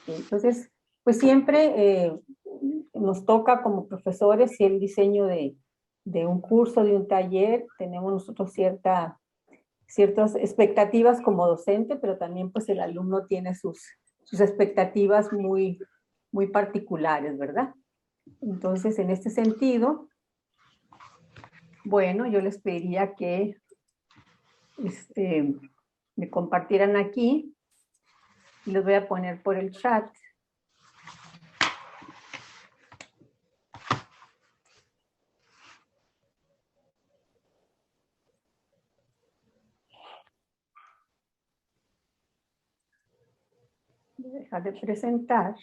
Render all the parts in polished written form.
Entonces, pues siempre nos toca como profesores, si el diseño de un curso, de un taller, tenemos nosotros ciertas expectativas como docente, pero también pues el alumno tiene sus expectativas muy particulares, ¿verdad? Entonces, en este sentido, bueno, yo les pediría que me compartieran aquí, y les voy a poner por el chat. Voy a dejar de presentar.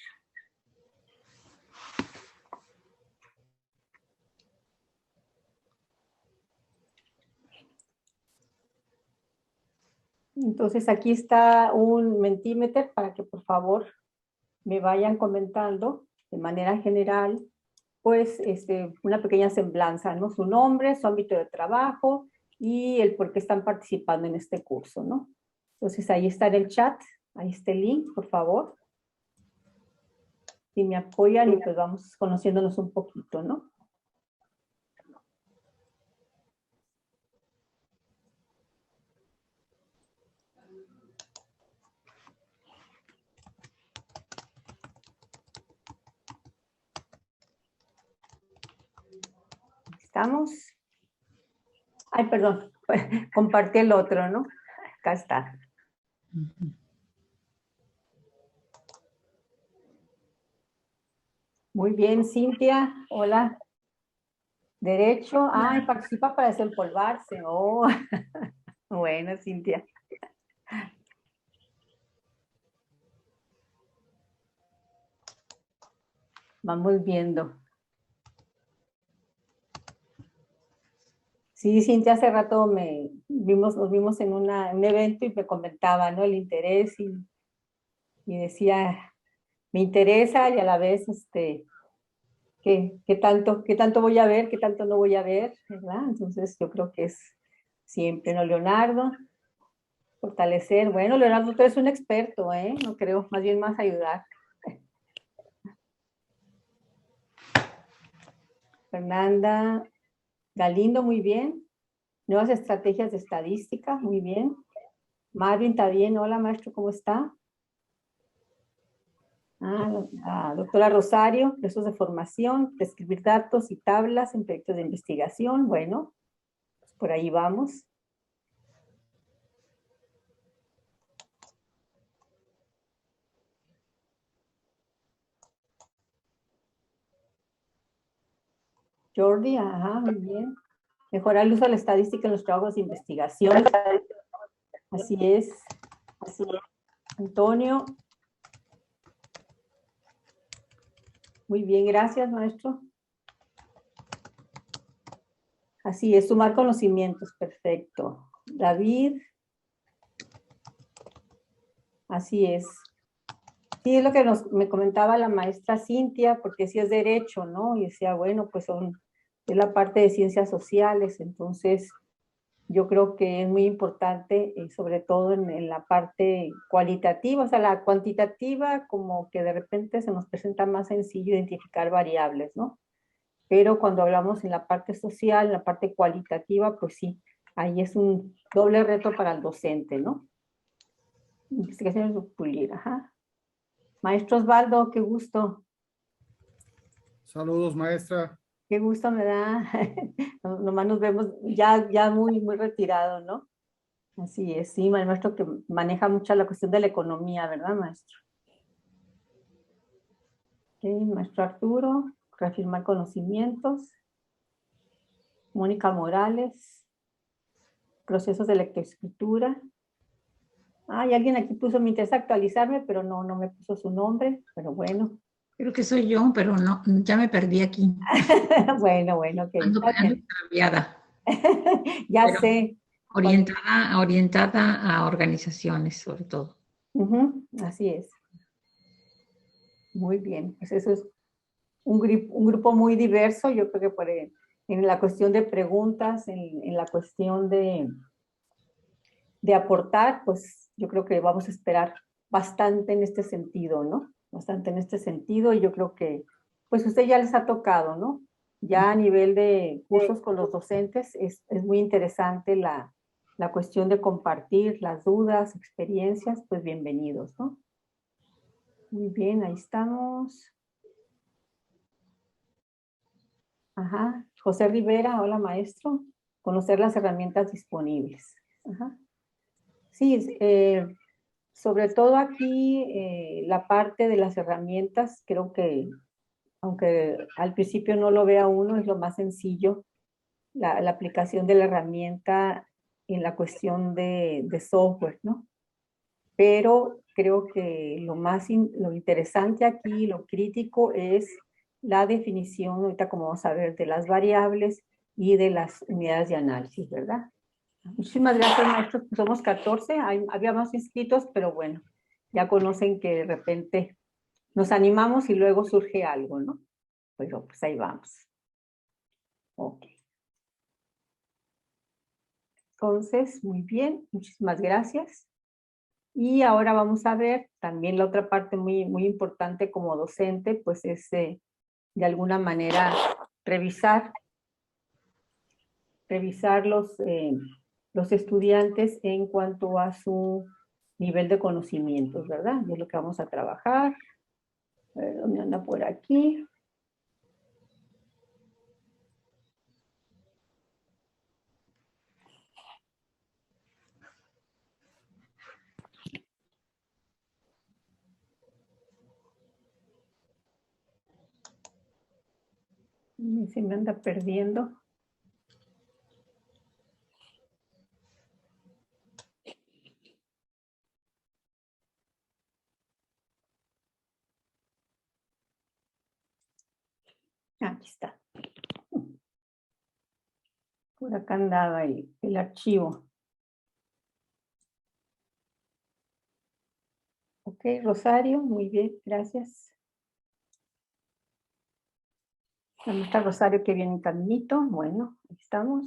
Entonces aquí está un Mentimeter para que por favor me vayan comentando de manera general, pues una pequeña semblanza, ¿no? Su nombre, su ámbito de trabajo y el por qué están participando en este curso, ¿no? Entonces ahí está en el chat, ahí está el link, por favor. Si me apoyan y pues vamos conociéndonos un poquito, ¿no? ¿Estamos? Ay, perdón, compartí el otro, ¿no? Acá está. Muy bien, Cintia, hola. Derecho, ay, participa para desempolvarse. Oh, bueno, Cintia. Vamos viendo. Sí, Cintia, hace rato nos vimos en un evento y me comentaba, ¿no? El interés y decía, me interesa y a la vez, qué tanto voy a ver, qué tanto no voy a ver, ¿verdad? Entonces yo creo que es siempre, ¿no? Leonardo, fortalecer. Bueno, Leonardo, tú eres un experto, ¿eh? No creo, más bien más ayudar. Fernanda Galindo, muy bien. Nuevas estrategias de estadística, muy bien. Marvin, ¿está bien? Hola, maestro, ¿cómo está? Doctora Rosario, procesos de formación, describir datos y tablas en proyectos de investigación. Bueno, pues por ahí vamos. Jordi, ajá, muy bien. Mejorar el uso de la estadística en los trabajos de investigación. Así es. Así es. Antonio. Muy bien, gracias, maestro. Así es, sumar conocimientos, perfecto. David. Así es. Sí, es lo que me comentaba la maestra Cintia, porque sí es derecho, ¿no? Y decía, bueno, pues es la parte de ciencias sociales, entonces yo creo que es muy importante, sobre todo en la parte cualitativa, o sea, la cuantitativa como que de repente se nos presenta más sencillo identificar variables, ¿no? Pero cuando hablamos en la parte social, en la parte cualitativa, pues sí, ahí es un doble reto para el docente, ¿no? Investigaciones de pulir, ajá. Maestro Osvaldo, qué gusto. Saludos, maestra. Qué gusto me da. Nomás nos vemos ya muy retirado, ¿no? Así es, sí, el maestro que maneja mucho la cuestión de la economía, ¿verdad, maestro? Okay, maestro Arturo, reafirmar conocimientos. Mónica Morales, procesos de lectoescritura. Y alguien aquí puso, me interesa actualizarme, pero no me puso su nombre, pero bueno. Creo que soy yo, pero no, ya me perdí aquí. Bueno, ok, Ando está bien. extraviada. Ya Pero sé. orientada a organizaciones, sobre todo. Así es. Muy bien, pues eso es un grupo muy diverso, yo creo que en la cuestión de preguntas, en la cuestión de aportar, pues yo creo que vamos a esperar bastante en este sentido, ¿no? bastante en este sentido, y yo creo que, pues, usted ya les ha tocado, ¿no? Ya a nivel de cursos con los docentes, es muy interesante la cuestión de compartir las dudas, experiencias, pues bienvenidos, ¿no? Muy bien, ahí estamos. Ajá. José Rivera, hola maestro. Conocer las herramientas disponibles. Ajá. Sí, sobre todo aquí la parte de las herramientas, creo que aunque al principio no lo vea uno, es lo más sencillo, la aplicación de la herramienta en la cuestión de software, ¿no? Pero creo que lo interesante aquí, lo crítico es la definición, ahorita como vamos a ver, de las variables y de las unidades de análisis, ¿verdad? Muchísimas gracias, maestros. Somos 14, había más inscritos, pero bueno, ya conocen que de repente nos animamos y luego surge algo, ¿no? Pero pues ahí vamos. Ok. Entonces, muy bien, muchísimas gracias. Y ahora vamos a ver también la otra parte muy importante como docente, pues es de alguna manera revisar los estudiantes en cuanto a su nivel de conocimientos, ¿verdad? Y es lo que vamos a trabajar. A ver, ¿dónde anda por aquí? Se me anda perdiendo. Aquí está. Por acá andaba el archivo. Ok, Rosario, muy bien, gracias. La maestra Rosario que viene en caminito. Bueno, ahí estamos.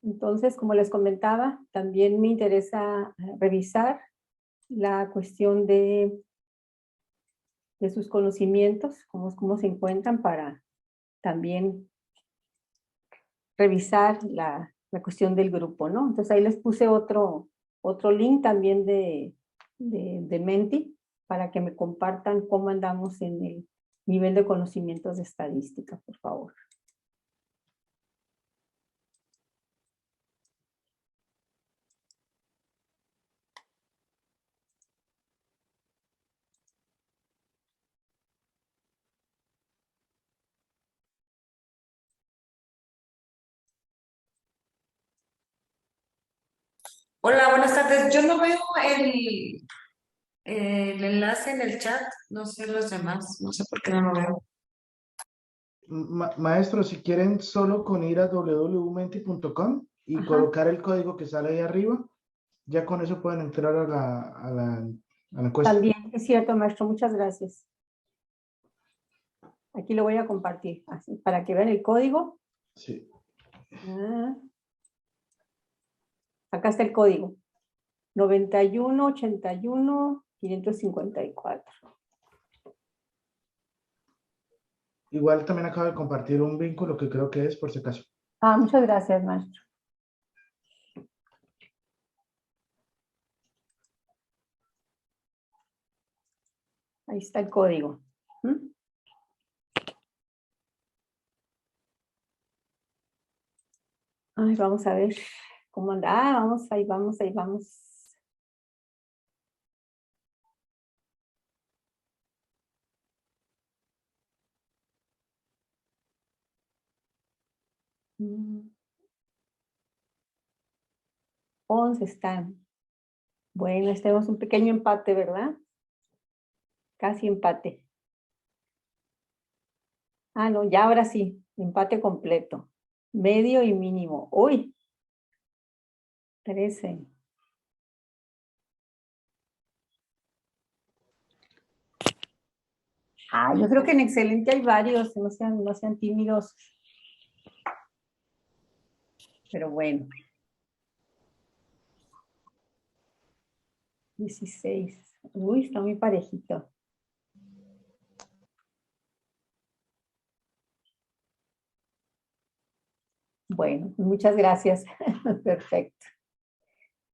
Entonces, como les comentaba, también me interesa revisar la cuestión de sus conocimientos, cómo se encuentran para también revisar la cuestión del grupo, ¿no? Entonces ahí les puse otro link también de Menti para que me compartan cómo andamos en el nivel de conocimientos de estadística, por favor. Hola, buenas tardes. Yo no veo el enlace en el chat, no sé los demás, no sé por qué no lo veo. Maestro, si quieren solo con ir a www.menti.com y colocar el código que sale ahí arriba, ya con eso pueden entrar a la encuesta. También es cierto, maestro, muchas gracias. Aquí lo voy a compartir, así, para que vean el código. Sí. Acá está el código. 9181-554. Igual también acabo de compartir un vínculo que creo que es por si acaso. Muchas gracias, maestro. Ahí está el código. Ay, vamos a ver cómo anda. Vamos, ahí vamos, ahí vamos. Mm. 11 están. Bueno, tenemos un pequeño empate, ¿verdad? Casi empate. No, ya ahora sí, empate completo. Medio y mínimo. Uy, 13. Ah, yo creo que en Excelente hay varios, no sean tímidos, pero bueno. 16. Uy, está muy parejito. Bueno, muchas gracias. Perfecto.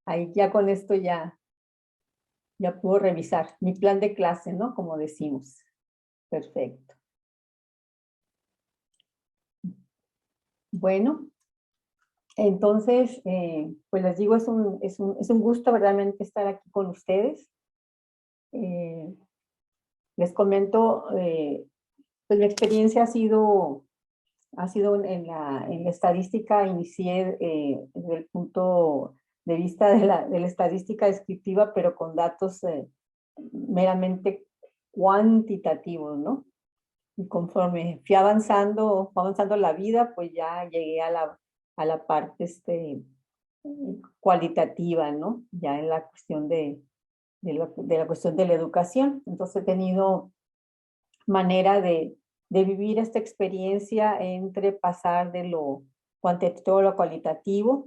Ahí ya con esto ya puedo revisar mi plan de clase, ¿no? Como decimos. Perfecto. Bueno, entonces, pues les digo, es un gusto verdaderamente estar aquí con ustedes. Les comento, pues mi experiencia ha sido en la estadística, inicié desde el punto de vista de la estadística descriptiva, pero con datos meramente cuantitativos, ¿no? Y conforme fue avanzando la vida, pues ya llegué a la parte cualitativa, ¿no? Ya en la cuestión de la cuestión de la educación. Entonces he tenido manera de vivir esta experiencia entre pasar de lo cuantitativo a lo cualitativo,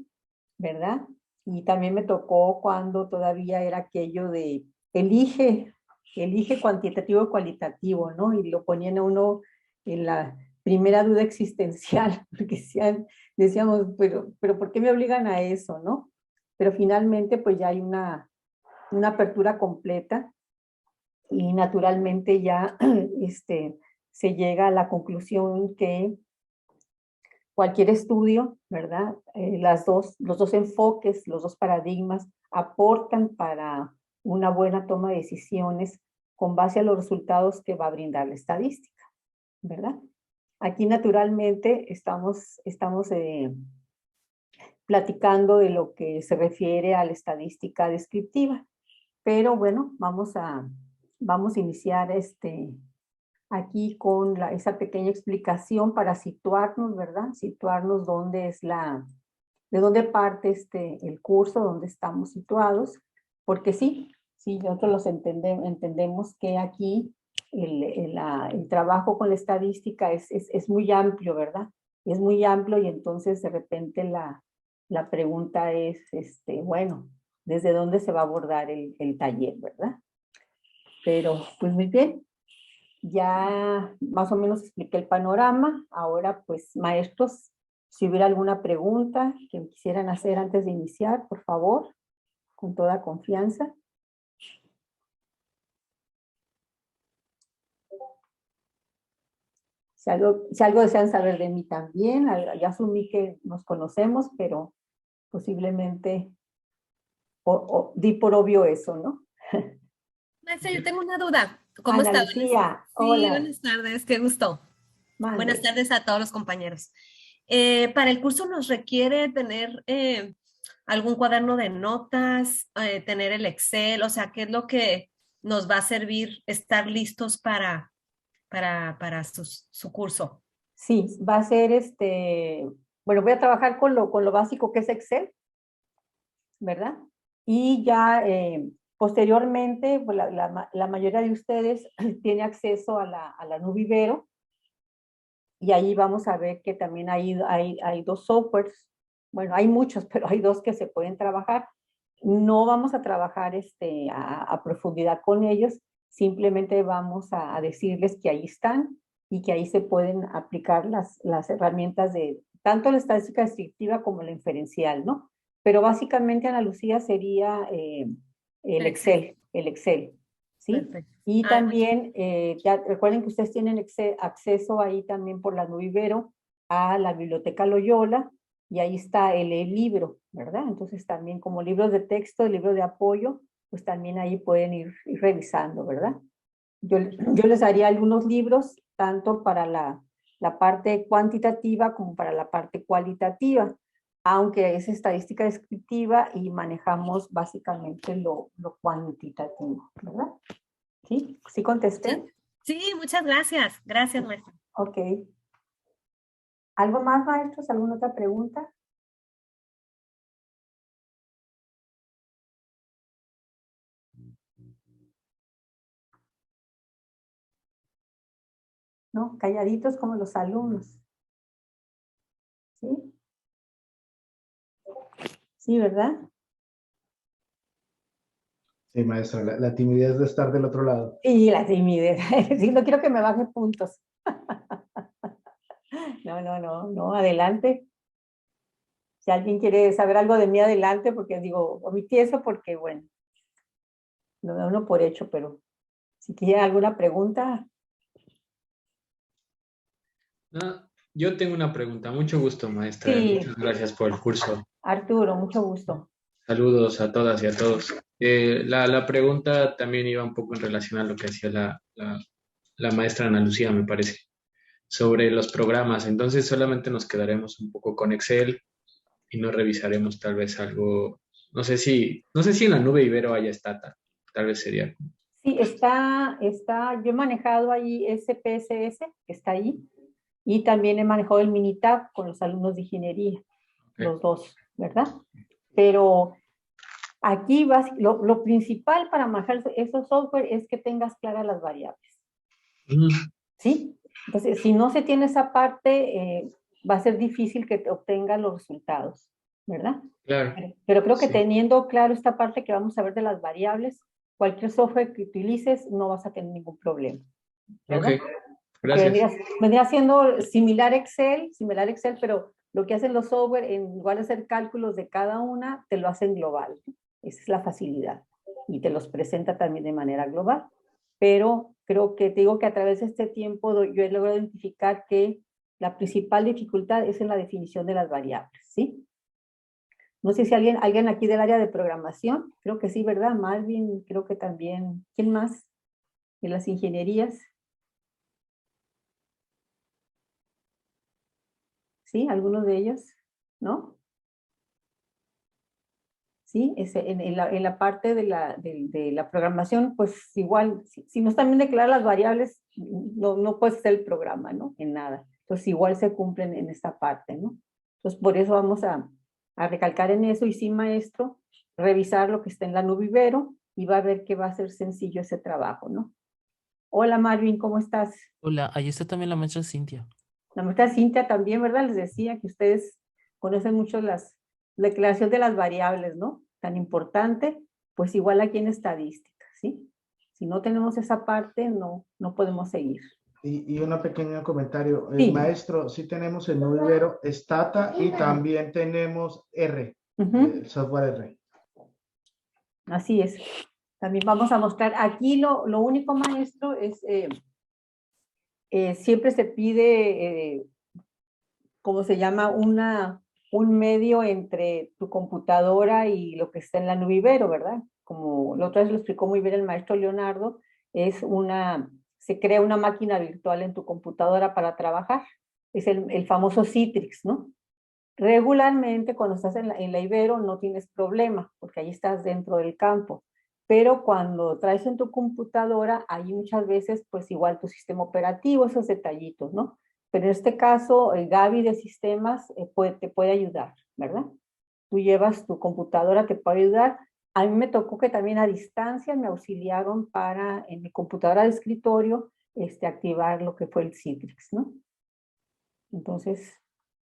¿verdad? Y también me tocó cuando todavía era aquello de elige, elige cuantitativo o cualitativo, ¿no? Y lo ponían a uno en la primera duda existencial, porque decíamos, pero ¿por qué me obligan a eso, no? Pero finalmente pues ya hay una apertura completa y naturalmente ya se llega a la conclusión que cualquier estudio, ¿verdad? Los dos enfoques, los dos paradigmas aportan para una buena toma de decisiones con base a los resultados que va a brindar la estadística, ¿verdad? Aquí naturalmente estamos platicando de lo que se refiere a la estadística descriptiva, pero bueno, vamos a iniciar aquí con esa pequeña explicación para situarnos, ¿verdad? Situarnos de dónde parte el curso, dónde estamos situados, porque sí, nosotros entendemos que aquí el trabajo con la estadística es muy amplio, ¿verdad? Es muy amplio y entonces de repente la pregunta es, bueno, ¿desde dónde se va a abordar el taller, verdad? Pero, pues muy bien, ya más o menos expliqué el panorama. Ahora, pues, maestros, si hubiera alguna pregunta que me quisieran hacer antes de iniciar, por favor, con toda confianza. Si algo desean saber de mí también, ya asumí que nos conocemos, pero posiblemente di por obvio eso, ¿no? Maestra, yo tengo una duda. ¿Cómo Ana está? Lucía, Sí, hola, buenas tardes, qué gusto. Buenas mande. tardes a todos los compañeros. Para el curso nos requiere tener algún cuaderno de notas, tener el Excel, o sea, ¿qué es lo que nos va a servir estar listos para su curso? Sí, va a ser bueno, voy a trabajar con lo básico que es Excel, ¿verdad? Y ya posteriormente, pues, la mayoría de ustedes tiene acceso a la Nubivero y ahí vamos a ver que también hay dos softwares, bueno, hay muchos, pero hay dos que se pueden trabajar. No vamos a trabajar a profundidad con ellos, simplemente vamos a decirles que ahí están y que ahí se pueden aplicar las herramientas de tanto la estadística descriptiva como la inferencial, ¿no? Pero básicamente, Ana Lucía, sería Excel. El Excel, ¿sí? Perfecto. Y Ay, también, ya recuerden que ustedes tienen acceso ahí también por la Nubivero a la Biblioteca Loyola, y ahí está el libro, ¿verdad? Entonces también como libros de texto, libros de apoyo, pues también ahí pueden ir revisando, ¿verdad? Yo les daría algunos libros, tanto para la parte cuantitativa como para la parte cualitativa, aunque es estadística descriptiva y manejamos básicamente lo cuantitativo, ¿verdad? ¿Sí? ¿Sí contesté? sí, muchas gracias. Gracias, maestra. Ok. ¿Algo más, maestros? ¿Alguna otra pregunta? ¿no? Calladitos como los alumnos. ¿Sí? Sí, ¿verdad? Sí, maestra, la timidez de estar del otro lado. Y la timidez. Sí, no quiero que me baje puntos. No, adelante. Si alguien quiere saber algo de mí, adelante, porque digo, omití eso porque, bueno, lo da uno por hecho, pero si quiere alguna pregunta, No, yo tengo una pregunta. Mucho gusto, maestra. sí, Muchas gracias por el curso. Arturo, mucho gusto. Saludos a todas y a todos. La pregunta también iba un poco en relación a lo que hacía la maestra Ana Lucía, me parece, sobre los programas. Entonces solamente nos quedaremos un poco con Excel y no revisaremos tal vez algo, no sé si en la nube Ibero haya Stata, tal vez sería. Sí, yo he manejado ahí SPSS, que está ahí, y también he manejado el Minitab con los alumnos de ingeniería, los dos, ¿verdad? Pero aquí lo principal para manejar esos software es que tengas claras las variables, Mm, ¿sí? Entonces, si no se tiene esa parte, va a ser difícil que te obtengan los resultados, ¿verdad? claro, Pero creo que sí. teniendo claro esta parte que vamos a ver de las variables, cualquier software que utilices no vas a tener ningún problema, ¿verdad? Ok, Porque gracias. vendría siendo similar Excel, pero lo que hacen los software, en lugar de hacer cálculos de cada una, te lo hacen global. Esa es la facilidad. Y te los presenta también de manera global. Pero creo que te digo que a través de este tiempo yo he logrado identificar que la principal dificultad es en la definición de las variables, ¿sí? No sé si alguien aquí del área de programación, creo que sí, ¿verdad? Marvin, creo que también. ¿Quién más? De las ingenierías. ¿Sí? ¿Algunos de ellos? ¿No? ¿Sí? En la parte de la programación, pues igual, si no están bien declaradas las variables, no puedes hacer el programa, ¿no? En nada. Entonces igual se cumplen en esta parte, ¿no? Entonces por eso vamos a recalcar en eso y sí, maestro, revisar lo que está en la nube Ibero y va a ver que va a ser sencillo ese trabajo, ¿no? Hola Marvin, ¿cómo estás? Hola, ahí está también la maestra Cintia. La maestra Cintia también, ¿verdad? Les decía que ustedes conocen mucho la declaración de las variables, ¿no? Tan importante, pues igual aquí en estadística, ¿sí? Si no tenemos esa parte, no podemos seguir. Y un pequeño comentario. Sí. Maestro, sí tenemos el nube Ibero, Stata y también tenemos R, el software R. Así es. También vamos a mostrar. Aquí lo único, maestro, es siempre se pide, ¿cómo se llama? Un medio entre tu computadora y lo que está en la nube Ibero, ¿verdad? Como la otra vez lo explicó muy bien el maestro Leonardo, se crea una máquina virtual en tu computadora para trabajar. Es el famoso Citrix, ¿no? Regularmente cuando estás en la Ibero no tienes problema, porque ahí estás dentro del campo. Pero cuando traes en tu computadora, hay muchas veces, pues igual tu sistema operativo, esos detallitos, ¿no? Pero en este caso, el Gaby de sistemas te puede ayudar, ¿verdad? Tú llevas tu computadora, te puede ayudar. A mí me tocó que también a distancia me auxiliaron para, en mi computadora de escritorio, activar lo que fue el Citrix, ¿no? Entonces,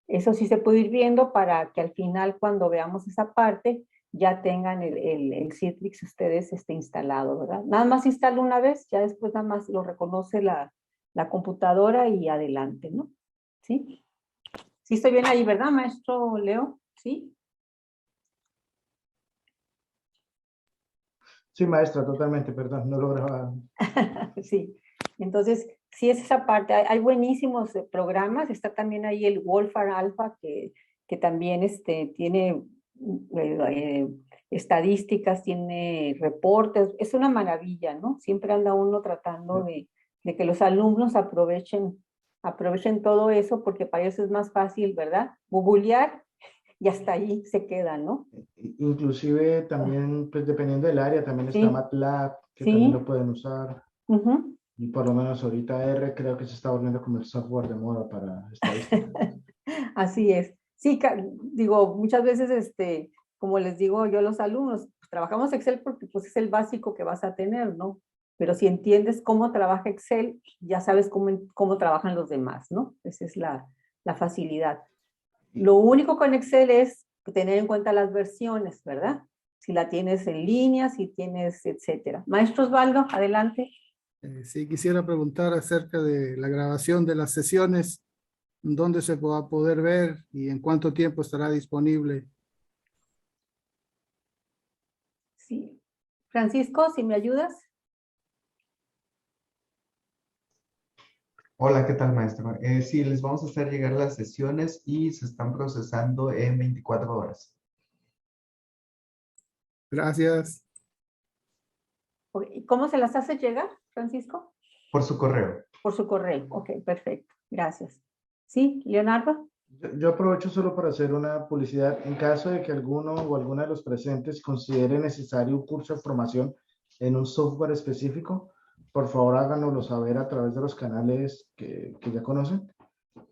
eso sí se puede ir viendo para que al final, cuando veamos esa parte, ya tengan el Citrix ustedes instalado, ¿verdad? Nada más instala una vez, ya después nada más lo reconoce la computadora y adelante, ¿no? ¿Sí? Sí estoy bien ahí, ¿verdad, maestro Leo? ¿Sí? Sí, maestra, totalmente, perdón, no lograba. Sí. Entonces, sí es esa parte. Hay buenísimos programas. Está también ahí el Wolfram Alpha, que también tiene estadísticas, tiene reportes. Es una maravilla, ¿no? Siempre anda uno tratando de que los alumnos aprovechen todo eso, porque para ellos es más fácil, ¿verdad? Googlear y hasta ahí se queda, ¿no? Inclusive también, pues dependiendo del área, también está Sí. MATLAB, que Sí. también lo pueden usar. Ujú. Y por lo menos ahorita R creo que se está volviendo como el software de moda para estadística. Así es. Sí, digo, muchas veces, como les digo yo a los alumnos, pues, trabajamos Excel porque pues es el básico que vas a tener, ¿no? Pero si entiendes cómo trabaja Excel, ya sabes cómo trabajan los demás, ¿no? Esa es la facilidad. Lo único con Excel es tener en cuenta las versiones, ¿verdad? Si la tienes en línea, si tienes, etcétera. Maestro Osvaldo, adelante. Sí, quisiera preguntar acerca de la grabación de las sesiones, dónde se va a poder ver y en cuánto tiempo estará disponible. Sí. Francisco, si me ayudas. Hola, ¿qué tal, maestro? Sí, les vamos a hacer llegar las sesiones y se están procesando en 24 horas. Gracias. ¿Y cómo se las hace llegar, Francisco? Por su correo. Por su correo. Ok, perfecto. Gracias. ¿Sí, Leonardo? Yo aprovecho solo para hacer una publicidad. En caso de que alguno o alguna de los presentes considere necesario un curso de formación en un software específico, por favor háganoslo saber a través de los canales que ya conocen,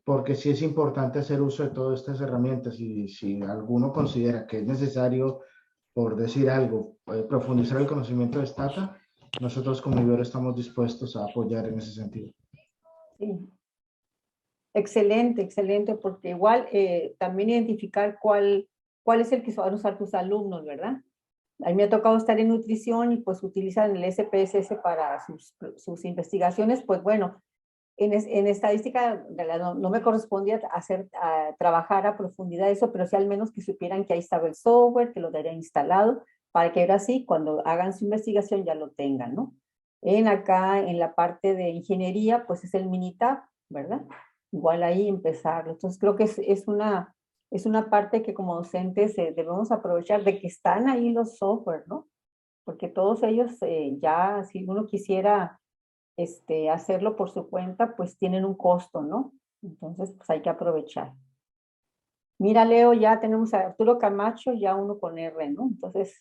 porque sí es importante hacer uso de todas estas herramientas y si alguno considera que es necesario, por decir algo, profundizar el conocimiento de Stata, nosotros como Ibero estamos dispuestos a apoyar en ese sentido. Sí. Excelente, excelente, porque igual también identificar cuál es el que van a usar tus alumnos, ¿verdad? A mí me ha tocado estar en nutrición y pues utilizan el SPSS para sus investigaciones, pues bueno, en estadística no me correspondía trabajar a profundidad eso, pero sí al menos que supieran que ahí estaba el software, que lo daría instalado, para que ahora sí, cuando hagan su investigación ya lo tengan, ¿no? Acá, en la parte de ingeniería, pues es el Minitab, ¿verdad? Igual ahí empezar. Entonces creo que es una parte que como docentes debemos aprovechar de que están ahí los software, ¿no? Porque todos ellos ya, si uno quisiera hacerlo por su cuenta, pues tienen un costo, ¿no? Entonces, pues hay que aprovechar. Mira, Leo, ya tenemos a Arturo Camacho, ya uno con R, ¿no? Entonces,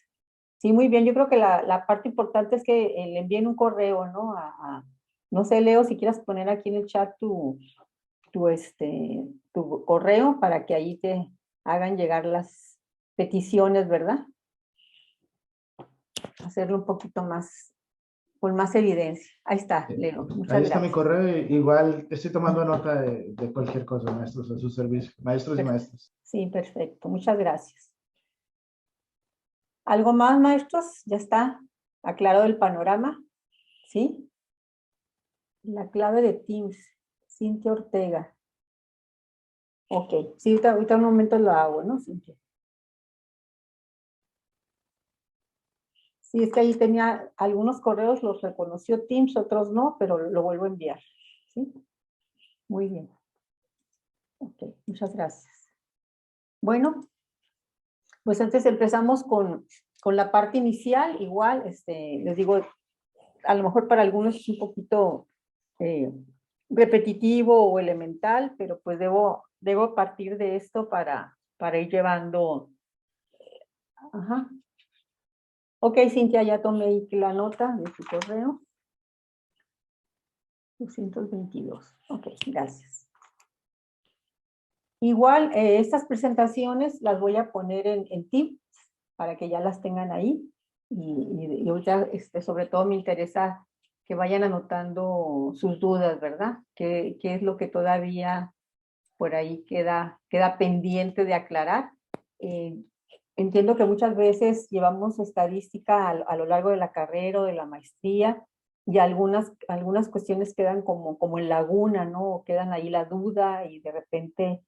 sí, muy bien. Yo creo que la parte importante es que le envíen un correo, ¿no? No sé, Leo, si quieras poner aquí en el chat tu correo para que ahí te hagan llegar las peticiones, ¿verdad? Hacerlo un poquito más, con más evidencia. Ahí está, Leo. Muchas Ahí está mi gracias. correo. Igual estoy tomando nota de cualquier cosa, maestros, a su servicio. Maestros y maestras. Sí, perfecto. Muchas gracias. ¿Algo más, maestros? ¿Ya está aclarado el panorama? ¿Sí? La clave de Teams. Cintia Ortega. Ok. Sí, ahorita un momento lo hago, ¿no, Cintia? Sí, es que ahí tenía algunos correos, los reconoció Teams, otros no, pero lo vuelvo a enviar. ¿Sí? Muy bien. Ok, muchas gracias. Bueno, pues antes empezamos con la parte inicial. Igual, les digo, a lo mejor para algunos es un poquito repetitivo o elemental, pero pues debo partir de esto para ir llevando. Ajá. Ok, Cintia, ya tomé ahí la nota de tu correo. 222. Ok, gracias. Igual, estas presentaciones las voy a poner en Teams para que ya las tengan ahí. Y ahorita, sobre todo me interesa que vayan anotando sus dudas, ¿verdad? ¿Qué es lo que todavía por ahí queda pendiente de aclarar? Entiendo que muchas veces llevamos estadística a lo largo de la carrera o de la maestría y algunas cuestiones quedan como en laguna, ¿no? O quedan ahí la duda y de repente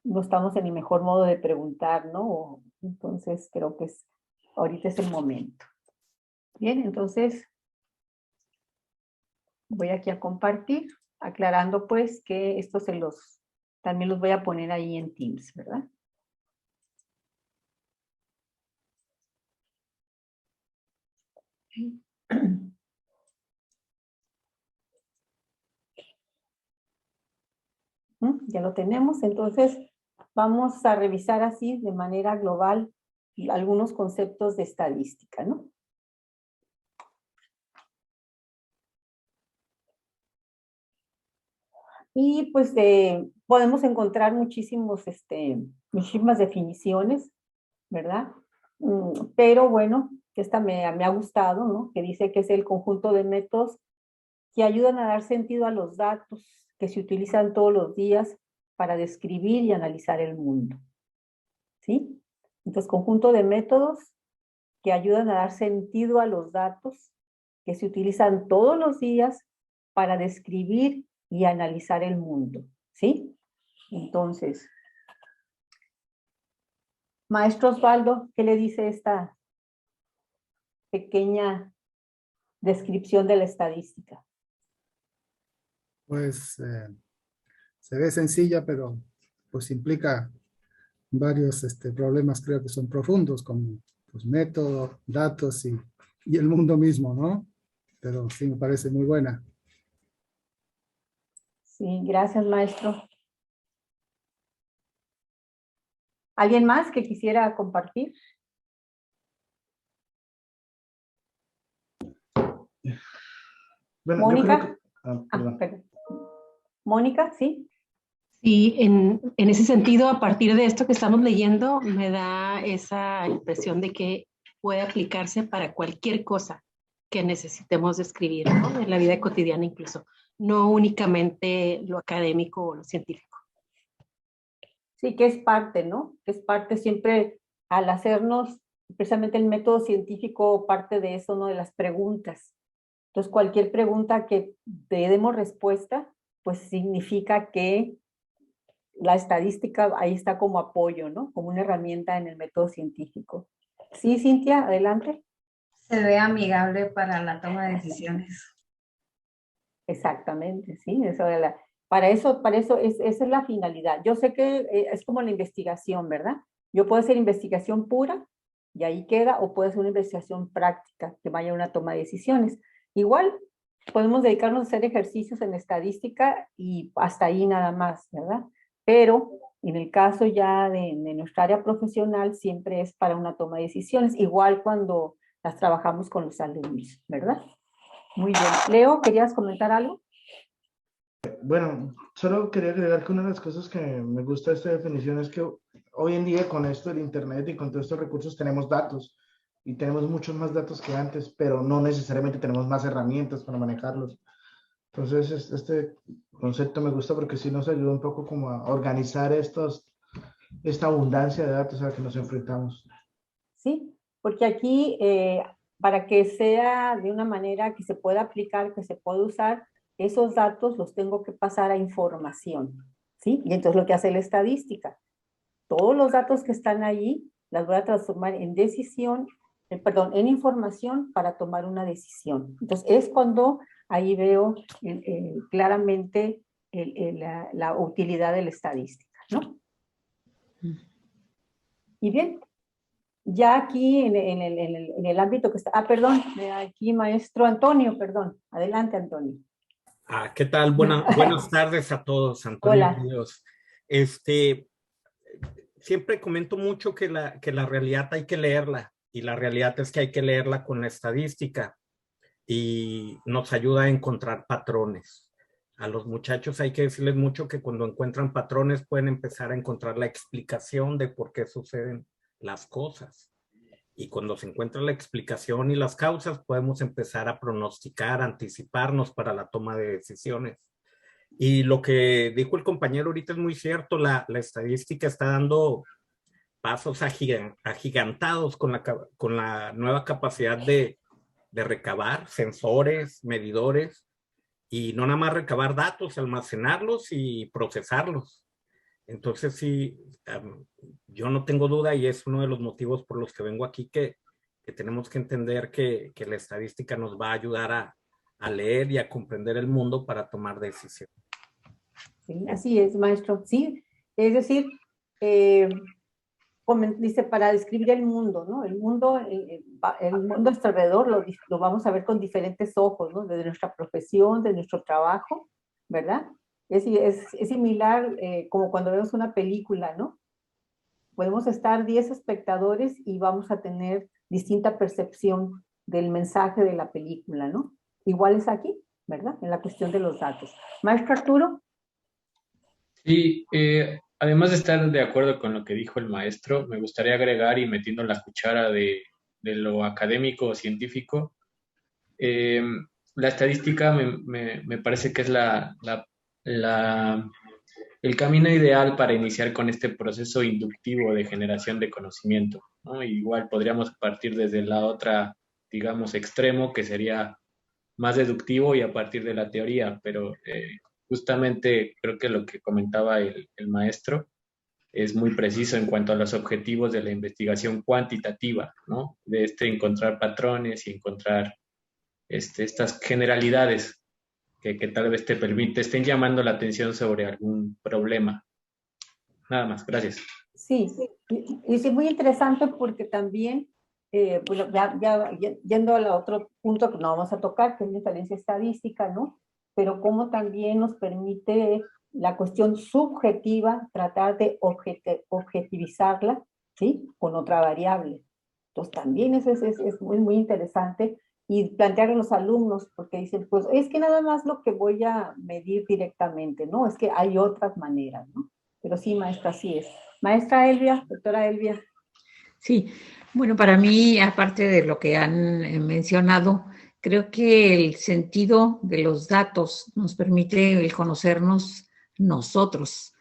no estamos en el mejor modo de preguntar, ¿no? Entonces creo que ahorita es el momento. Bien, entonces voy aquí a compartir, aclarando pues que esto también los voy a poner ahí en Teams, ¿verdad? Ya lo tenemos, entonces vamos a revisar así de manera global algunos conceptos de estadística, ¿no? Y pues podemos encontrar muchísimas definiciones, ¿verdad? Pero bueno, que esta me ha gustado, ¿no? Que dice que es el conjunto de métodos que ayudan a dar sentido a los datos que se utilizan todos los días para describir y analizar el mundo. ¿Sí? Entonces, conjunto de métodos que ayudan a dar sentido a los datos que se utilizan todos los días para describir y analizar el mundo. ¿Sí? Entonces, maestro Osvaldo, ¿qué le dice esta pequeña descripción de la estadística? Pues se ve sencilla, pero pues implica varios problemas, creo que son profundos, como pues, método, datos y el mundo mismo, ¿no? Pero sí me parece muy buena. Sí, gracias, maestro. ¿Alguien más que quisiera compartir? Bueno, yo creo Mónica. que... perdón. Perdón. Mónica, ¿sí? Sí, en ese sentido, a partir de esto que estamos leyendo, me da esa impresión de que puede aplicarse para cualquier cosa que necesitemos describir, ¿no? En la vida cotidiana incluso, no únicamente lo académico o lo científico. Sí, que es parte, ¿no? Que es parte siempre al hacernos, precisamente el método científico parte de eso, ¿no? De las preguntas. Entonces, cualquier pregunta que te demos respuesta, pues significa que la estadística ahí está como apoyo, ¿no? Como una herramienta en el método científico. Sí, Cintia, adelante. Se ve amigable para la toma de decisiones. Exactamente, sí. Para eso esa es la finalidad. Yo sé que es como la investigación, ¿verdad? Yo puedo hacer investigación pura y ahí queda, o puedo hacer una investigación práctica que vaya a una toma de decisiones. Igual podemos dedicarnos a hacer ejercicios en estadística y hasta ahí nada más, ¿verdad? Pero en el caso ya de nuestra área profesional siempre es para una toma de decisiones, igual cuando las trabajamos con los alumnos, ¿verdad? Muy bien. Leo, ¿querías comentar algo? Bueno, solo quería agregar que una de las cosas que me gusta de esta definición es que hoy en día con esto del internet y con todos estos recursos tenemos datos y tenemos muchos más datos que antes, pero no necesariamente tenemos más herramientas para manejarlos. Entonces, este concepto me gusta porque sí nos ayuda un poco como a organizar esta abundancia de datos a la que nos enfrentamos. Sí, porque aquí, para que sea de una manera que se pueda aplicar, que se pueda usar, esos datos los tengo que pasar a información, ¿sí? Y entonces lo que hace la estadística, todos los datos que están ahí, las voy a transformar en en información para tomar una decisión. Entonces es cuando ahí veo claramente la utilidad de la estadística, ¿no? Y bien, ya aquí en el ámbito que está, perdón, aquí maestro Antonio, perdón, adelante Antonio. ¿Qué tal? Buenas tardes a todos, Antonio Hola. Ríos. Siempre comento mucho que la realidad hay que leerla, y la realidad es que hay que leerla con la estadística y nos ayuda a encontrar patrones. A los muchachos hay que decirles mucho que cuando encuentran patrones pueden empezar a encontrar la explicación de por qué suceden las cosas. Y cuando se encuentra la explicación y las causas, podemos empezar a pronosticar, anticiparnos para la toma de decisiones. Y lo que dijo el compañero ahorita es muy cierto, la estadística está dando pasos agigantados con la nueva capacidad de recabar sensores, medidores, y no nada más recabar datos, almacenarlos y procesarlos. Entonces sí, yo no tengo duda, y es uno de los motivos por los que vengo aquí, que tenemos que entender que la estadística nos va a ayudar a leer y a comprender el mundo para tomar decisiones. Sí, así es, maestro. Sí, es decir, dice, para describir el mundo, ¿no? El mundo a nuestro alrededor lo vamos a ver con diferentes ojos, ¿no? Desde nuestra profesión, de nuestro trabajo, ¿verdad? Es similar como cuando vemos una película, ¿no? Podemos estar 10 espectadores y vamos a tener distinta percepción del mensaje de la película, ¿no? Igual es aquí, ¿verdad? En la cuestión de los datos. Maestro Arturo. Sí, además de estar de acuerdo con lo que dijo el maestro, me gustaría agregar, y metiendo la cuchara de lo académico o científico, la estadística me parece que es el camino ideal para iniciar con este proceso inductivo de generación de conocimiento, ¿no? Igual podríamos partir desde la otra, digamos, extremo, que sería más deductivo y a partir de la teoría, pero justamente creo que lo que comentaba el maestro es muy preciso en cuanto a los objetivos de la investigación cuantitativa, ¿no? De encontrar patrones y encontrar estas generalidades que tal vez te estén llamando la atención sobre algún problema. Nada más, gracias. Sí, y sí, muy interesante porque también, pues yendo al otro punto que no vamos a tocar, que es la diferencia estadística, ¿no? Pero cómo también nos permite la cuestión subjetiva tratar de objetivizarla, ¿sí? Con otra variable. Entonces también eso es muy, muy interesante. Y plantear a los alumnos, porque dicen, pues es que nada más lo que voy a medir directamente, ¿no? Es que hay otras maneras, ¿no? Pero sí, maestra, así es. Maestra Elvia, doctora Elvia. Sí, bueno, para mí, aparte de lo que han mencionado, creo que el sentido de los datos nos permite el conocernos nosotros,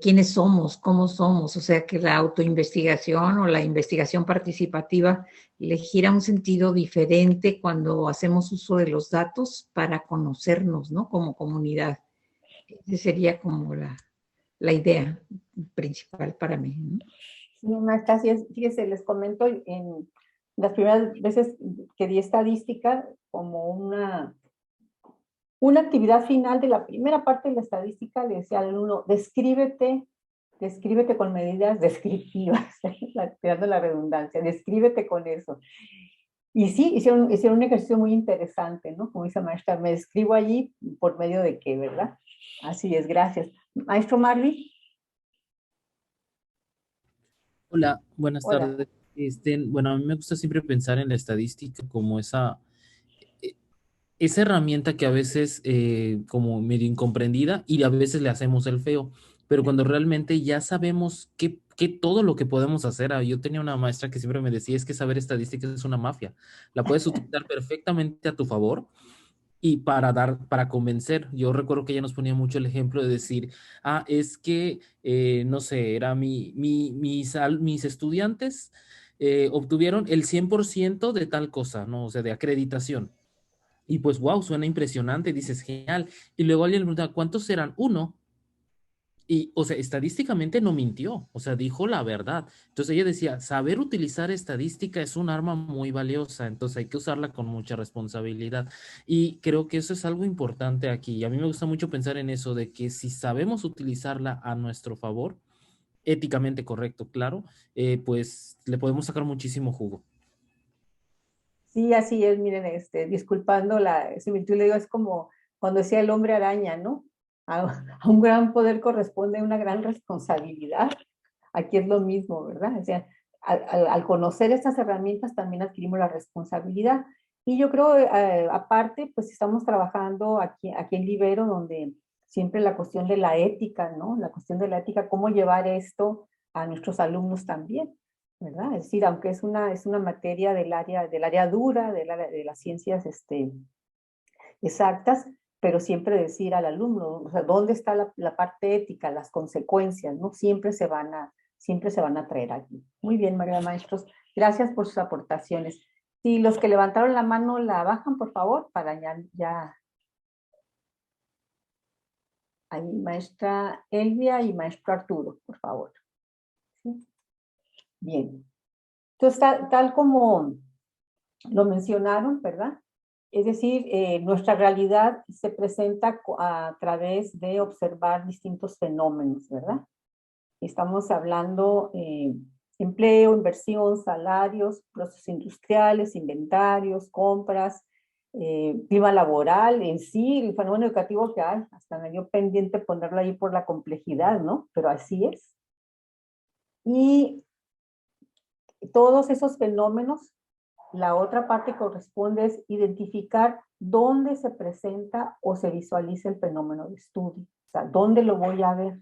quiénes somos, cómo somos, o sea que la autoinvestigación o la investigación participativa le gira un sentido diferente cuando hacemos uso de los datos para conocernos, ¿no? Como comunidad. Esa sería como la idea principal para mí, ¿no? Sí, maestra, así es. Fíjese, les comento, en las primeras veces que di estadística como una actividad final de la primera parte de la estadística, le decía al alumno, descríbete con medidas descriptivas, dando la redundancia, descríbete con eso. Y sí, hicieron un ejercicio muy interesante, ¿no? Como dice la maestra, me describo allí por medio de qué, ¿verdad? Así es, gracias. Maestro Marvin. Hola, buenas Hola. tardes. Bueno, a mí me gusta siempre pensar en la estadística como eh, esa herramienta que a veces como medio incomprendida y a veces le hacemos el feo, pero cuando realmente ya sabemos que todo lo que podemos hacer. Yo tenía una maestra que siempre me decía, es que saber estadística es una mafia, la puedes utilizar perfectamente a tu favor y para convencer. Yo recuerdo que ella nos ponía mucho el ejemplo de decir, es que, no sé, era mis estudiantes obtuvieron el 100% de tal cosa, ¿no? O sea, de acreditación. Y pues, wow, suena impresionante, dices, genial. Y luego alguien le pregunta, ¿cuántos eran? Uno. Y, o sea, estadísticamente no mintió, o sea, dijo la verdad. Entonces ella decía, saber utilizar estadística es un arma muy valiosa, entonces hay que usarla con mucha responsabilidad. Y creo que eso es algo importante aquí. Y a mí me gusta mucho pensar en eso, de que si sabemos utilizarla a nuestro favor, éticamente correcto, claro, pues le podemos sacar muchísimo jugo. Sí, así es, miren, disculpando la similitud, le digo, es como cuando decía el hombre araña, ¿no? A un gran poder corresponde una gran responsabilidad. Aquí es lo mismo, ¿verdad? O sea, al conocer estas herramientas también adquirimos la responsabilidad. Y yo creo, aparte, pues estamos trabajando aquí en Libero, donde siempre la cuestión de la ética, ¿no? La cuestión de la ética, cómo llevar esto a nuestros alumnos también, ¿verdad? Es decir, aunque es una materia del área dura, de las ciencias exactas, pero siempre decir al alumno, o sea, ¿dónde está la parte ética, las consecuencias, ¿no? Siempre se van a traer aquí. Muy bien, María Maestros, gracias por sus aportaciones. Si los que levantaron la mano la bajan, por favor, para ya. Ahí, maestra Elvia y maestro Arturo, por favor. ¿Sí? Bien. Entonces, tal como lo mencionaron, ¿verdad? Es decir, nuestra realidad se presenta a través de observar distintos fenómenos, ¿verdad? Estamos hablando empleo, inversión, salarios, procesos industriales, inventarios, compras, clima laboral, en sí, el fenómeno educativo que hay, hasta me dio pendiente ponerlo ahí por la complejidad, ¿no? Pero así es. Y todos esos fenómenos, la otra parte corresponde es identificar dónde se presenta o se visualiza el fenómeno de estudio. O sea, ¿dónde lo voy a ver?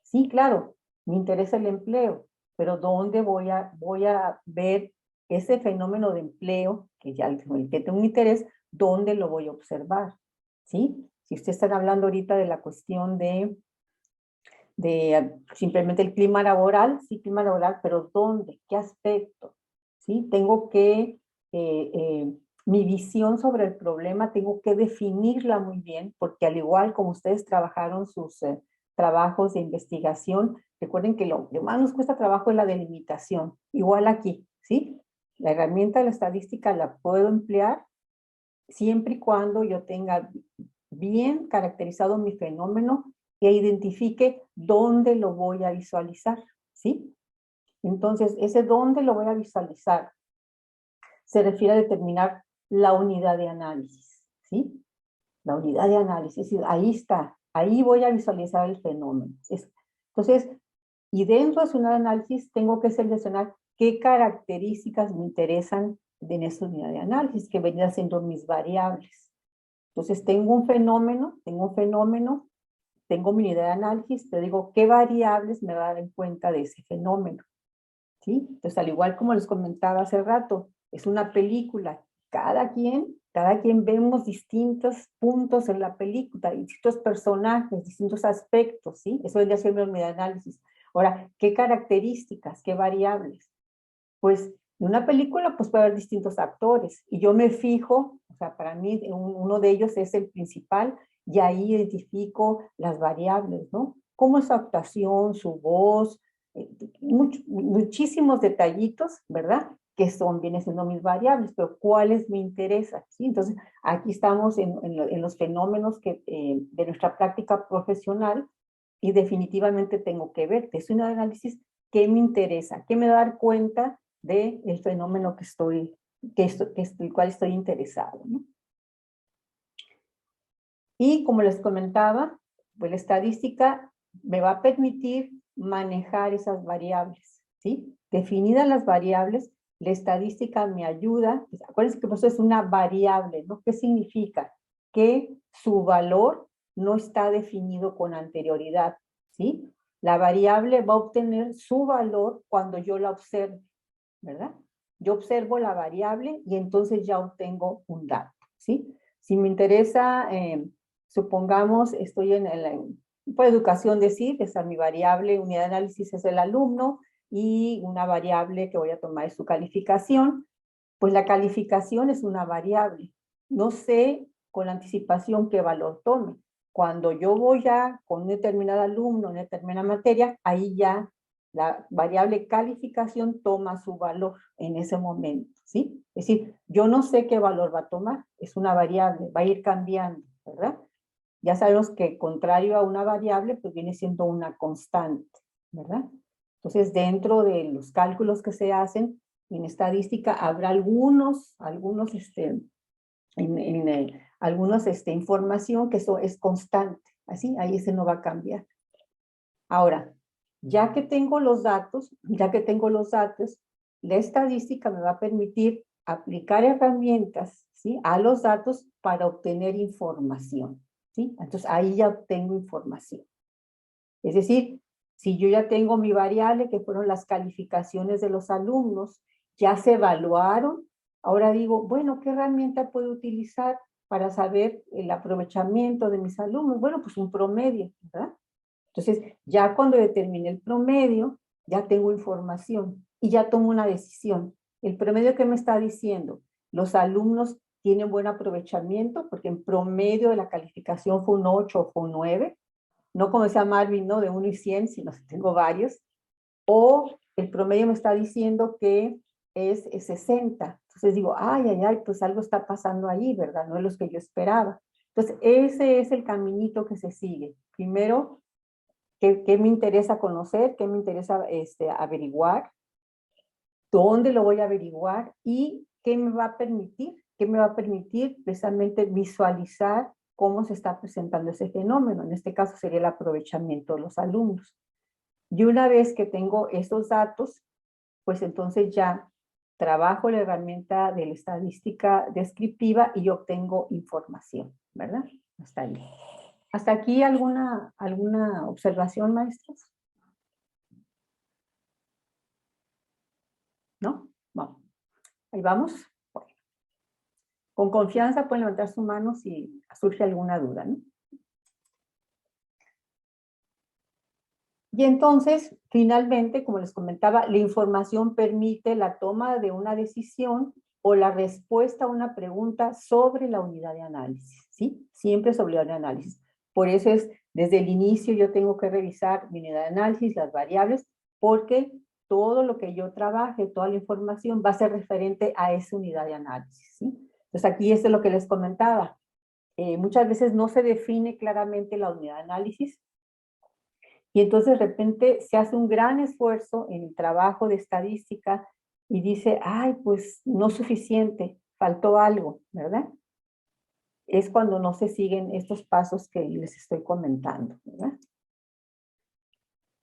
Sí, claro, me interesa el empleo, pero ¿dónde voy a ver ese fenómeno de empleo, que ya el que tengo un interés, ¿dónde lo voy a observar? ¿Sí? Si ustedes están hablando ahorita de la cuestión de simplemente el clima laboral, sí, clima laboral, pero ¿dónde? ¿Qué aspecto? ¿Sí? Tengo que, mi visión sobre el problema, tengo que definirla muy bien, porque al igual como ustedes trabajaron sus trabajos de investigación, recuerden que lo que más nos cuesta trabajo es la delimitación. Igual aquí, ¿sí? La herramienta de la estadística la puedo emplear siempre y cuando yo tenga bien caracterizado mi fenómeno e identifique dónde lo voy a visualizar, ¿sí? Entonces, ese dónde lo voy a visualizar se refiere a determinar la unidad de análisis, ¿sí? La unidad de análisis, es decir, ahí está, ahí voy a visualizar el fenómeno. Entonces, y dentro de su unidad de análisis tengo que seleccionar qué características me interesan en esa unidad de análisis, que vendrían siendo mis variables. Entonces, tengo un fenómeno, tengo mi unidad de análisis, te digo qué variables me va a dar en cuenta de ese fenómeno, ¿sí? Entonces, al igual como les comentaba hace rato, es una película, cada quien vemos distintos puntos en la película, distintos personajes, distintos aspectos, ¿sí? Eso es de hacer una unidad de análisis. Ahora, ¿qué características, qué variables? Pues en una película pues puede haber distintos actores y yo me fijo, o sea, para mí uno de ellos es el principal y ahí identifico las variables, ¿no? Cómo es su actuación, su voz, muchísimos detallitos, ¿verdad? Que vienen siendo mis variables, pero ¿cuáles me interesan? ¿Sí? Entonces, aquí estamos en los fenómenos de nuestra práctica profesional y definitivamente tengo que ver, es un análisis que me interesa, que me va a dar cuenta del fenómeno el cual estoy interesado, ¿no? Y como les comentaba, pues la estadística me va a permitir manejar esas variables, ¿sí? Definidas las variables, la estadística me ayuda, pues acuérdense que eso es una variable, ¿no? ¿Qué significa? Que su valor no está definido con anterioridad, ¿sí? La variable va a obtener su valor cuando yo la observe, ¿verdad? Yo observo la variable y entonces ya obtengo un dato, ¿sí? Si me interesa, supongamos, estoy en educación decir, esa mi variable, unidad de análisis es el alumno y una variable que voy a tomar es su calificación, pues la calificación es una variable. No sé con anticipación qué valor tome. Cuando yo voy ya con un determinado alumno, una determinada materia, ahí ya la variable calificación toma su valor en ese momento, ¿sí? Es decir, yo no sé qué valor va a tomar, es una variable, va a ir cambiando, ¿verdad? Ya sabemos que contrario a una variable, pues viene siendo una constante, ¿verdad? Entonces, dentro de los cálculos que se hacen en estadística, habrá algunos información que eso es constante, ¿así? Ahí ese no va a cambiar. Ahora, ya que tengo los datos, la estadística me va a permitir aplicar herramientas, ¿sí? A los datos para obtener información, ¿sí? Entonces, ahí ya obtengo información. Es decir, si yo ya tengo mi variable, que fueron las calificaciones de los alumnos, ya se evaluaron, ahora digo, bueno, ¿qué herramienta puedo utilizar para saber el aprovechamiento de mis alumnos? Bueno, pues un promedio, ¿verdad? Entonces, ya cuando determine el promedio, ya tengo información y ya tomo una decisión. El promedio que me está diciendo, los alumnos tienen buen aprovechamiento, porque en promedio de la calificación fue un 8 o fue un 9, no como decía Marvin, ¿no? De 1 y 100, sino que tengo varios, o el promedio me está diciendo que es 60. Entonces digo, ay, pues algo está pasando ahí, ¿verdad? No es lo que yo esperaba. Entonces, ese es el caminito que se sigue. Primero, ¿qué me interesa conocer? ¿Qué me interesa averiguar? ¿Dónde lo voy a averiguar? ¿Y qué me va a permitir? ¿Qué me va a permitir precisamente visualizar cómo se está presentando ese fenómeno? En este caso sería el aprovechamiento de los alumnos. Y una vez que tengo esos datos, pues entonces ya trabajo la herramienta de la estadística descriptiva y obtengo información, ¿verdad? Hasta ahí. ¿Hasta aquí alguna observación, maestros? ¿No? Bueno. Ahí vamos. Bueno. Con confianza pueden levantar su mano si surge alguna duda, ¿no? Y entonces, finalmente, como les comentaba, la información permite la toma de una decisión o la respuesta a una pregunta sobre la unidad de análisis, ¿sí? Siempre sobre la unidad de análisis. Por eso es, desde el inicio yo tengo que revisar mi unidad de análisis, las variables, porque todo lo que yo trabaje, toda la información va a ser referente a esa unidad de análisis, ¿sí? Entonces aquí esto es lo que les comentaba. Muchas veces no se define claramente la unidad de análisis, y entonces de repente se hace un gran esfuerzo en el trabajo de estadística y dice, ay, pues no suficiente, faltó algo, ¿verdad? Es cuando no se siguen estos pasos que les estoy comentando, ¿verdad?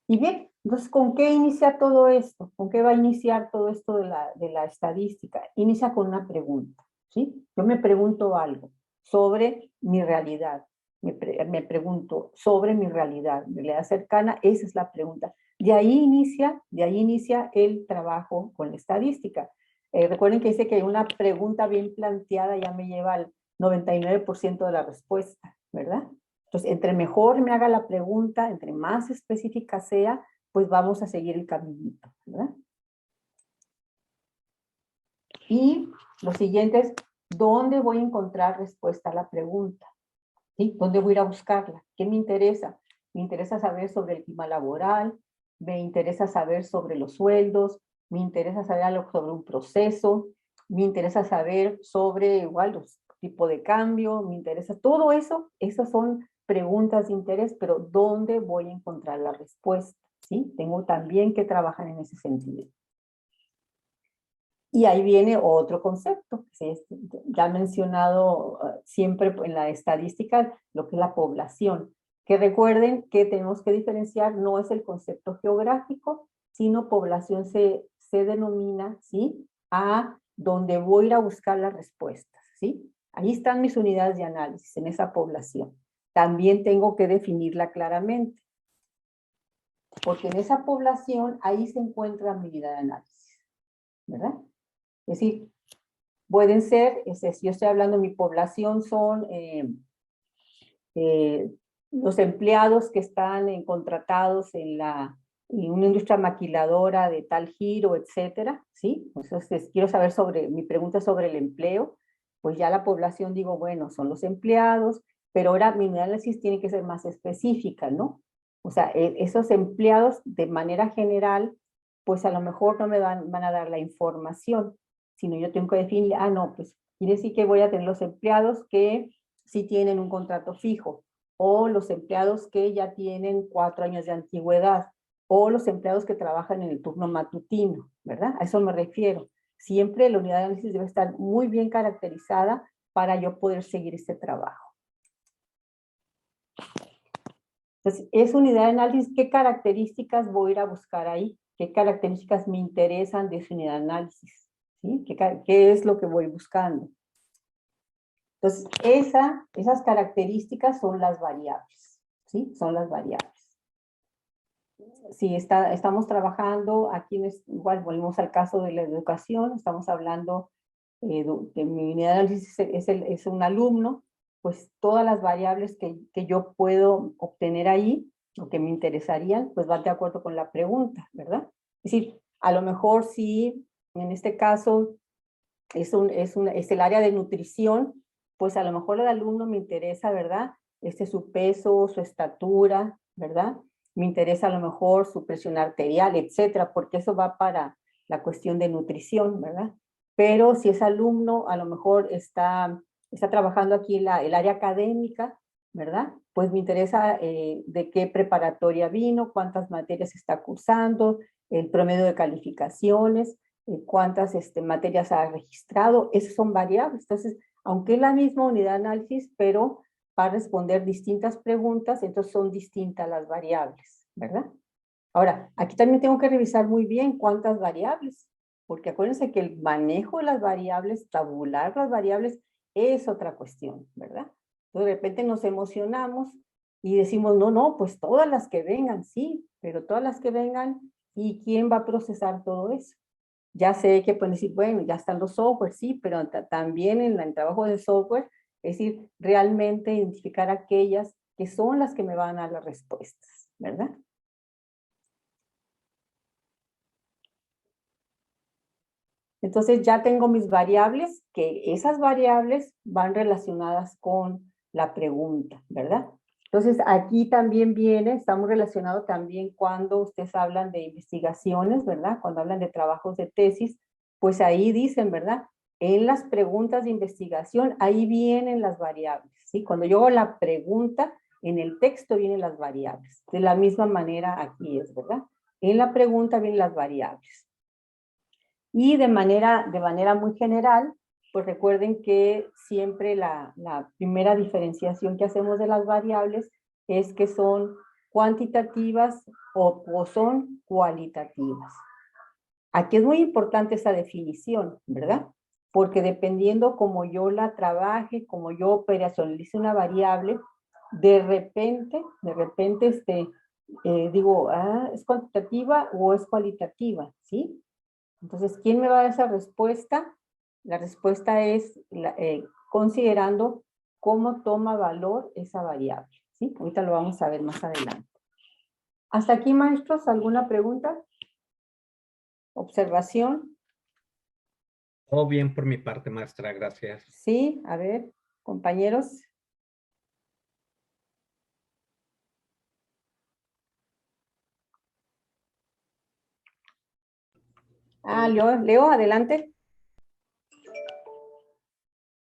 Y bien, entonces, ¿con qué inicia todo esto? ¿Con qué va a iniciar todo esto de la estadística? Inicia con una pregunta, ¿sí? Yo me pregunto algo sobre mi realidad. Me pregunto sobre mi realidad cercana, esa es la pregunta. De ahí inicia el trabajo con la estadística. Recuerden que dice que una pregunta bien planteada ya me lleva al 99% de la respuesta, ¿verdad? Entonces, entre mejor me haga la pregunta, entre más específica sea, pues vamos a seguir el caminito, ¿verdad? Y lo siguiente es, ¿dónde voy a encontrar respuesta a la pregunta? ¿Sí? ¿Dónde voy a ir a buscarla? ¿Qué me interesa? Me interesa saber sobre el clima laboral, me interesa saber sobre los sueldos, me interesa saber algo sobre un proceso, me interesa saber sobre igual los tipos de cambio, me interesa todo eso, esas son preguntas de interés, pero ¿dónde voy a encontrar la respuesta? ¿Sí? Tengo también que trabajar en ese sentido. Y ahí viene otro concepto, que es ya mencionado siempre en la estadística, lo que es la población. Que recuerden que tenemos que diferenciar, no es el concepto geográfico, sino población se denomina, ¿sí? A donde voy a ir a buscar las respuestas, ¿sí? Ahí están mis unidades de análisis, en esa población. También tengo que definirla claramente, porque en esa población, ahí se encuentra mi unidad de análisis, ¿verdad? Es decir, pueden ser, si yo estoy hablando de mi población, son los empleados que están contratados en una industria maquiladora de tal giro, etcétera, ¿sí? Entonces, quiero saber mi pregunta sobre el empleo, pues ya la población digo, bueno, son los empleados, pero ahora mi análisis tiene que ser más específica, ¿no? O sea, esos empleados de manera general, pues a lo mejor no me van a dar la información, sino yo tengo que definir, no, pues quiere decir que voy a tener los empleados que sí tienen un contrato fijo, o los empleados que ya tienen 4 años de antigüedad, o los empleados que trabajan en el turno matutino, ¿verdad? A eso me refiero. Siempre la unidad de análisis debe estar muy bien caracterizada para yo poder seguir este trabajo. Entonces, esa unidad de análisis, ¿qué características voy a ir a buscar ahí? ¿Qué características me interesan de esa unidad de análisis? ¿Sí? ¿Qué es lo que voy buscando? Entonces, esas características son las variables, ¿sí? Son las variables. Si estamos trabajando, aquí igual volvemos al caso de la educación, estamos hablando de mi unidad de análisis es un alumno, pues todas las variables que yo puedo obtener ahí, o que me interesarían, pues van de acuerdo con la pregunta, ¿verdad? Es decir, a lo mejor si en este caso es el área de nutrición, pues a lo mejor el alumno me interesa, ¿verdad? Su peso, su estatura, ¿verdad? Me interesa a lo mejor su presión arterial, etcétera, porque eso va para la cuestión de nutrición, ¿verdad? Pero si ese alumno a lo mejor está trabajando aquí el área académica, ¿verdad? Pues me interesa de qué preparatoria vino, cuántas materias está cursando, el promedio de calificaciones, cuántas materias ha registrado, esas son variables. Entonces, aunque es la misma unidad de análisis, pero para responder distintas preguntas, entonces son distintas las variables, ¿verdad? Ahora, aquí también tengo que revisar muy bien cuántas variables, porque acuérdense que el manejo de las variables, tabular las variables, es otra cuestión, ¿verdad? Entonces, de repente nos emocionamos y decimos, no, pues todas las que vengan, sí, pero todas las que vengan, ¿y quién va a procesar todo eso? Ya sé que pueden decir, bueno, ya están los softwares, sí, pero también en el trabajo del software, es decir, realmente identificar aquellas que son las que me van a dar las respuestas, ¿verdad? Entonces ya tengo mis variables, que esas variables van relacionadas con la pregunta, ¿verdad? Entonces aquí también viene, estamos relacionados también cuando ustedes hablan de investigaciones, ¿verdad? Cuando hablan de trabajos de tesis, pues ahí dicen, ¿verdad? En las preguntas de investigación, ahí vienen las variables, ¿sí? Cuando yo hago la pregunta, en el texto vienen las variables. De la misma manera aquí es, ¿verdad? En la pregunta vienen las variables. Y de manera muy general, pues recuerden que siempre la primera diferenciación que hacemos de las variables es que son cuantitativas o son cualitativas. Aquí es muy importante esa definición, ¿verdad? Porque dependiendo cómo yo la trabaje, cómo yo operacionalice una variable, de repente digo, ¿es cuantitativa o es cualitativa? ¿Sí? Entonces, ¿quién me va a dar esa respuesta? La respuesta es considerando cómo toma valor esa variable, ¿sí? Ahorita lo vamos a ver más adelante. ¿Hasta aquí, maestros? ¿Alguna pregunta? ¿Observación? Todo bien por mi parte, maestra, gracias. Sí, a ver, compañeros. Leo, adelante.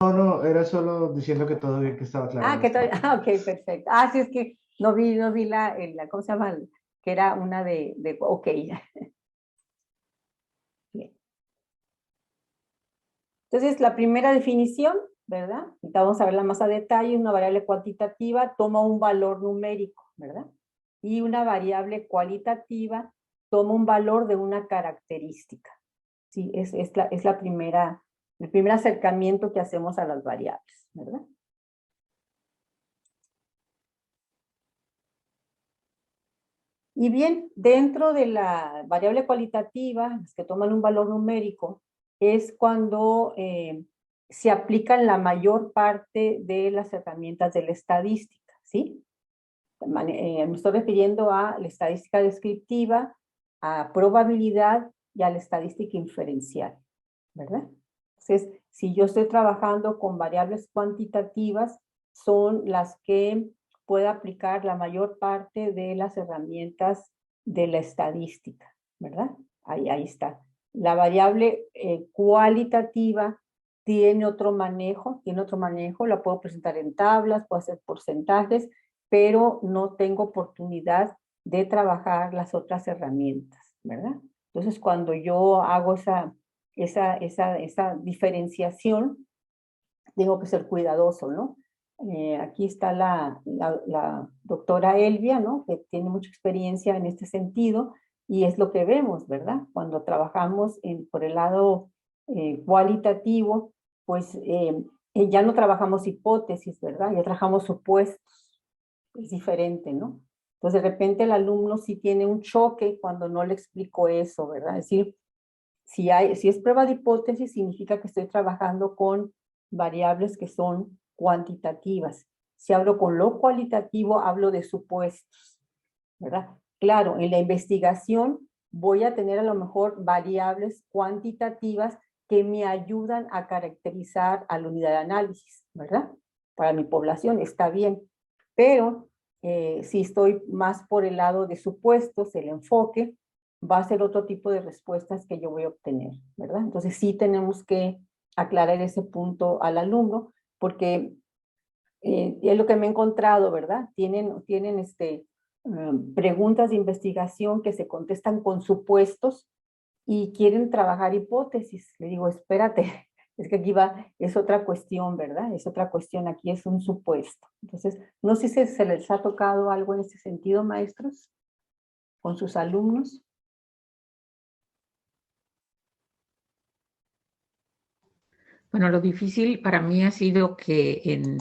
No, era solo diciendo que todo bien, que estaba claro. Ok, perfecto. Sí, es que no vi la ¿cómo se llama? Que era una ok. Bien. Entonces, la primera definición, ¿verdad? Ahorita vamos a verla más a detalle. Una variable cuantitativa toma un valor numérico, ¿verdad? Y una variable cualitativa toma un valor de una característica. Sí, es el primer acercamiento que hacemos a las variables, ¿verdad? Y bien, dentro de la variable cualitativa, las que toman un valor numérico, es cuando se aplican la mayor parte de las herramientas de la estadística, ¿sí? Me estoy refiriendo a la estadística descriptiva, a probabilidad y a la estadística inferencial, ¿verdad? Entonces, si yo estoy trabajando con variables cuantitativas, son las que puedo aplicar la mayor parte de las herramientas de la estadística, ¿verdad? Ahí está. La variable cualitativa tiene otro manejo, la puedo presentar en tablas, puedo hacer porcentajes, pero no tengo oportunidad de trabajar las otras herramientas, ¿verdad? Entonces, cuando yo hago esa diferenciación, tengo que ser cuidadoso, ¿no? Aquí está la doctora Elvia, ¿no? Que tiene mucha experiencia en este sentido, y es lo que vemos, ¿verdad? Cuando trabajamos por el lado cualitativo, pues ya no trabajamos hipótesis, ¿verdad? Ya trabajamos supuestos. Es diferente, ¿no? Entonces, de repente el alumno sí tiene un choque cuando no le explico eso, ¿verdad? Es decir, si es prueba de hipótesis, significa que estoy trabajando con variables que son cuantitativas. Si hablo con lo cualitativo, hablo de supuestos, ¿verdad? Claro, en la investigación voy a tener a lo mejor variables cuantitativas que me ayudan a caracterizar a la unidad de análisis, ¿verdad? Para mi población está bien, pero si estoy más por el lado de supuestos, el enfoque, va a ser otro tipo de respuestas que yo voy a obtener, ¿verdad? Entonces sí tenemos que aclarar ese punto al alumno, porque es lo que me he encontrado, ¿verdad? Tienen preguntas de investigación que se contestan con supuestos y quieren trabajar hipótesis. Le digo, espérate, es que aquí es otra cuestión, ¿verdad? Es otra cuestión, aquí es un supuesto. Entonces, no sé si se les ha tocado algo en ese sentido, maestros, con sus alumnos. Bueno, lo difícil para mí ha sido que en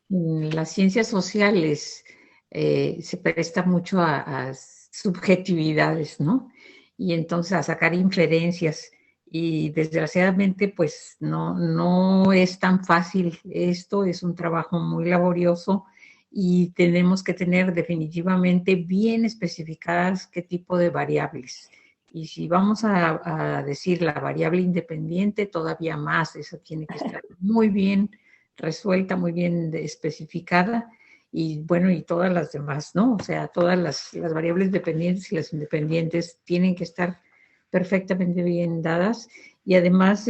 las ciencias sociales se presta mucho a subjetividades, ¿no? Y entonces a sacar inferencias. y desgraciadamente pues no es tan fácil esto, es un trabajo muy laborioso y tenemos que tener definitivamente bien especificadas qué tipo de variables. Y si vamos a decir la variable independiente, todavía más, esa tiene que estar muy bien resuelta, muy bien especificada, y bueno, y todas las demás, ¿no? O sea, todas las variables dependientes y las independientes tienen que estar perfectamente bien dadas, y además,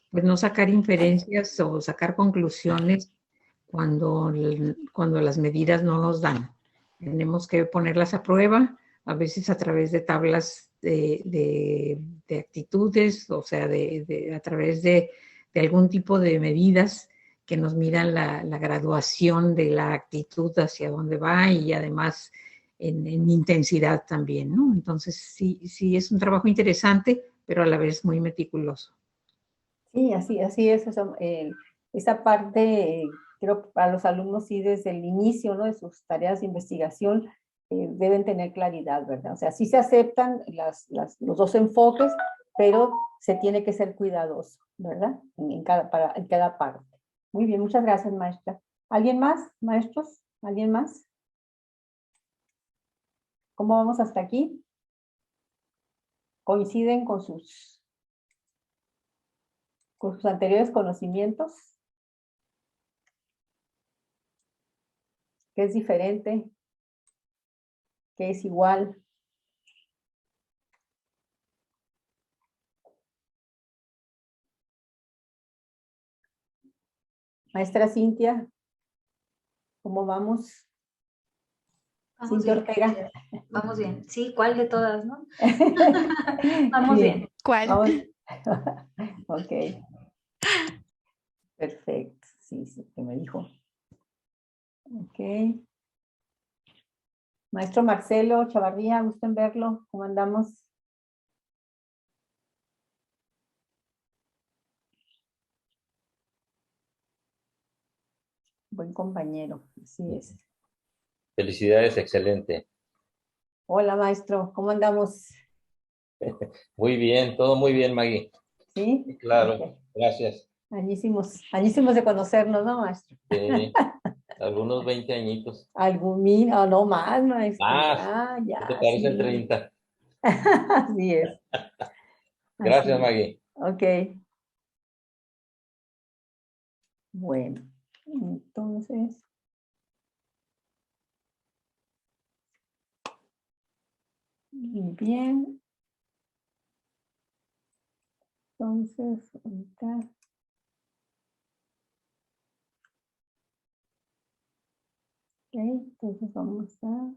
pues no sacar inferencias o sacar conclusiones cuando las medidas no nos dan. Tenemos que ponerlas a prueba, a veces a través de tablas de actitudes, o sea, a través de algún tipo de medidas que nos midan la graduación de la actitud hacia dónde va, y además en intensidad también, ¿no? Entonces, sí es un trabajo interesante, pero a la vez muy meticuloso. Sí, así es. Esa parte, creo que para los alumnos sí desde el inicio, ¿no? De sus tareas de investigación deben tener claridad, ¿verdad? O sea, sí se aceptan los dos enfoques, pero se tiene que ser cuidadoso, ¿verdad? En cada parte. Muy bien, muchas gracias, maestra. ¿Alguien más, maestros? ¿Alguien más? ¿Cómo vamos hasta aquí? ¿Coinciden con sus anteriores conocimientos? ¿Qué es diferente? ¿Qué es igual? Maestra Cintia, ¿cómo vamos? Vamos Cintia bien. Ortega. Vamos bien. Sí, ¿cuál de todas, no? Vamos Sí, bien. ¿Cuál? vamos. Ok, perfecto. Sí, que me dijo. Ok. Maestro Marcelo Chavarría, gusto en verlo. ¿Cómo andamos? Buen compañero, así es. Felicidades, excelente. Hola, maestro, ¿cómo andamos? Muy bien, todo muy bien, Maggie. ¿Sí? Claro, Ok. gracias. Añísimos de conocernos, ¿no, maestro? Sí, algunos 20 añitos. No más, maestro. Más, Ya, ¿qué te parecen sí. 30? Así es. Gracias, Así es. Maggie. Ok. Bueno, entonces. Muy bien. Entonces, ahorita. Ok, entonces vamos a.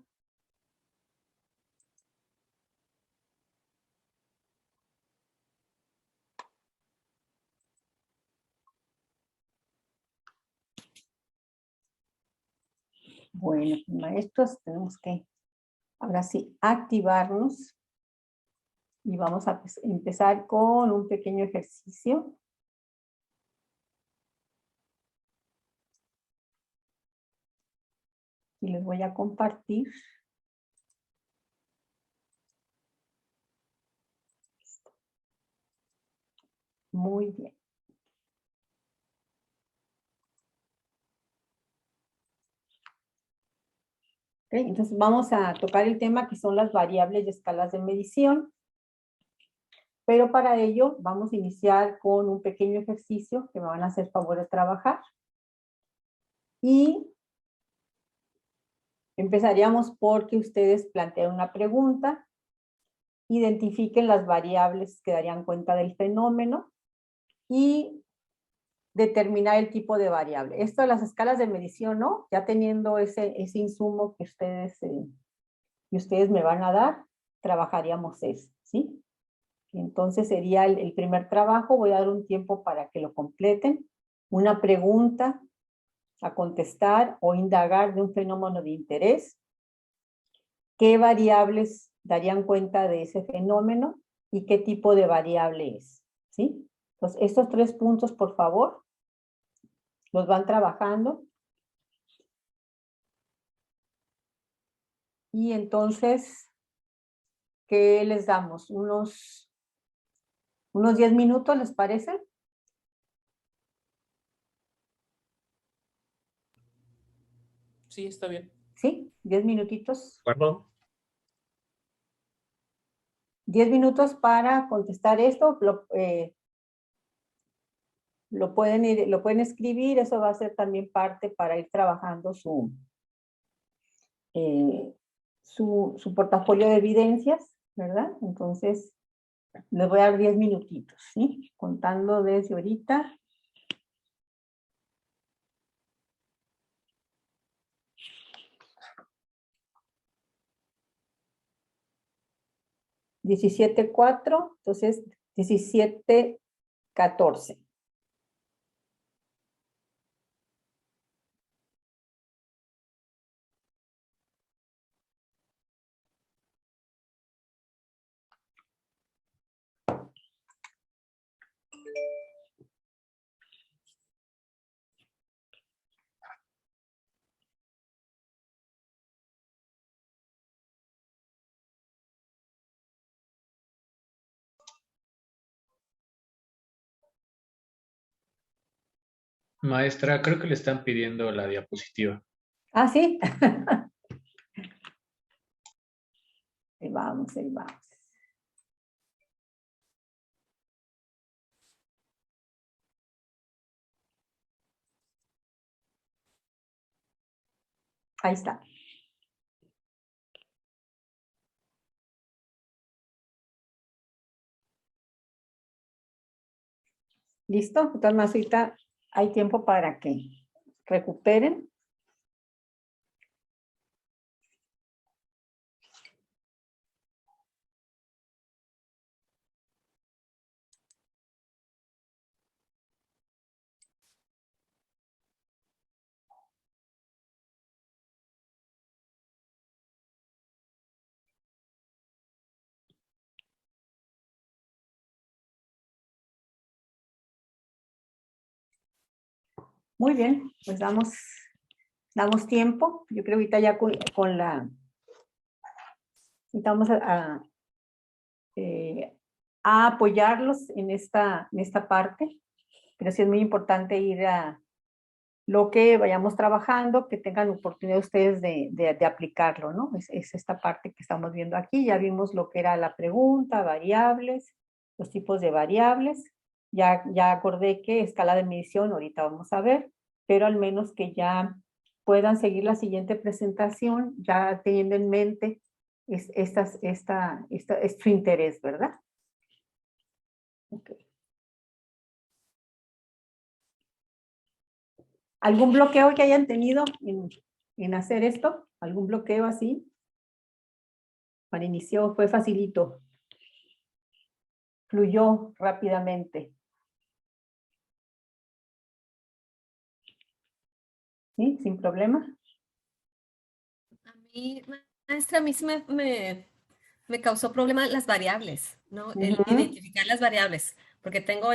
Bueno, maestros, tenemos que, ahora sí, activarnos. Y vamos a empezar con un pequeño ejercicio. Y les voy a compartir. Muy bien. Okay, entonces vamos a tocar el tema que son las variables y escalas de medición. Pero para ello vamos a iniciar con un pequeño ejercicio que me van a hacer favor de trabajar. Y empezaríamos porque ustedes plantean una pregunta, identifiquen las variables que darían cuenta del fenómeno y determinar el tipo de variable. Esto de las escalas de medición, ¿no? Ya teniendo ese insumo que ustedes me van a dar, trabajaríamos eso, ¿sí? Entonces sería el primer trabajo. Voy a dar un tiempo para que lo completen. Una pregunta a contestar o indagar de un fenómeno de interés. ¿Qué variables darían cuenta de ese fenómeno y qué tipo de variable es? ¿Sí? Entonces, estos 3 puntos, por favor, los van trabajando. Y entonces, ¿qué les damos? Unos Unos 10 minutos, ¿les parece? Sí, está bien. Sí, 10 minutitos. ¿Acuerdo? 10 minutos para contestar esto. Lo pueden escribir, eso va a ser también parte para ir trabajando su portafolio de evidencias, ¿verdad? Entonces, les voy a dar 10 minutitos, ¿sí? Contando desde ahorita. $17:04, entonces 17:14. Maestra, creo que le están pidiendo la diapositiva. Ah, sí. Ahí vamos, ahí vamos. Ahí está. ¿Listo? Entonces, más ahorita hay tiempo para que recuperen. Muy bien, pues damos tiempo. Yo creo que ahorita ya con la... Vamos a apoyarlos en esta parte, pero sí es muy importante ir a lo que vayamos trabajando, que tengan oportunidad ustedes de aplicarlo, ¿no? Es esta parte que estamos viendo aquí. Ya vimos lo que era la pregunta, variables, los tipos de variables. Ya acordé que escala de medición ahorita vamos a ver, pero al menos que ya puedan seguir la siguiente presentación, ya teniendo en mente es su interés, ¿verdad? Ok. ¿Algún bloqueo que hayan tenido en hacer esto? ¿Algún bloqueo así? Para inicio fue facilito. Fluyó rápidamente. ¿Sí? Sin problema. A mí, maestra, a mí sí me causó problema las variables, ¿no? El identificar las variables, porque tengo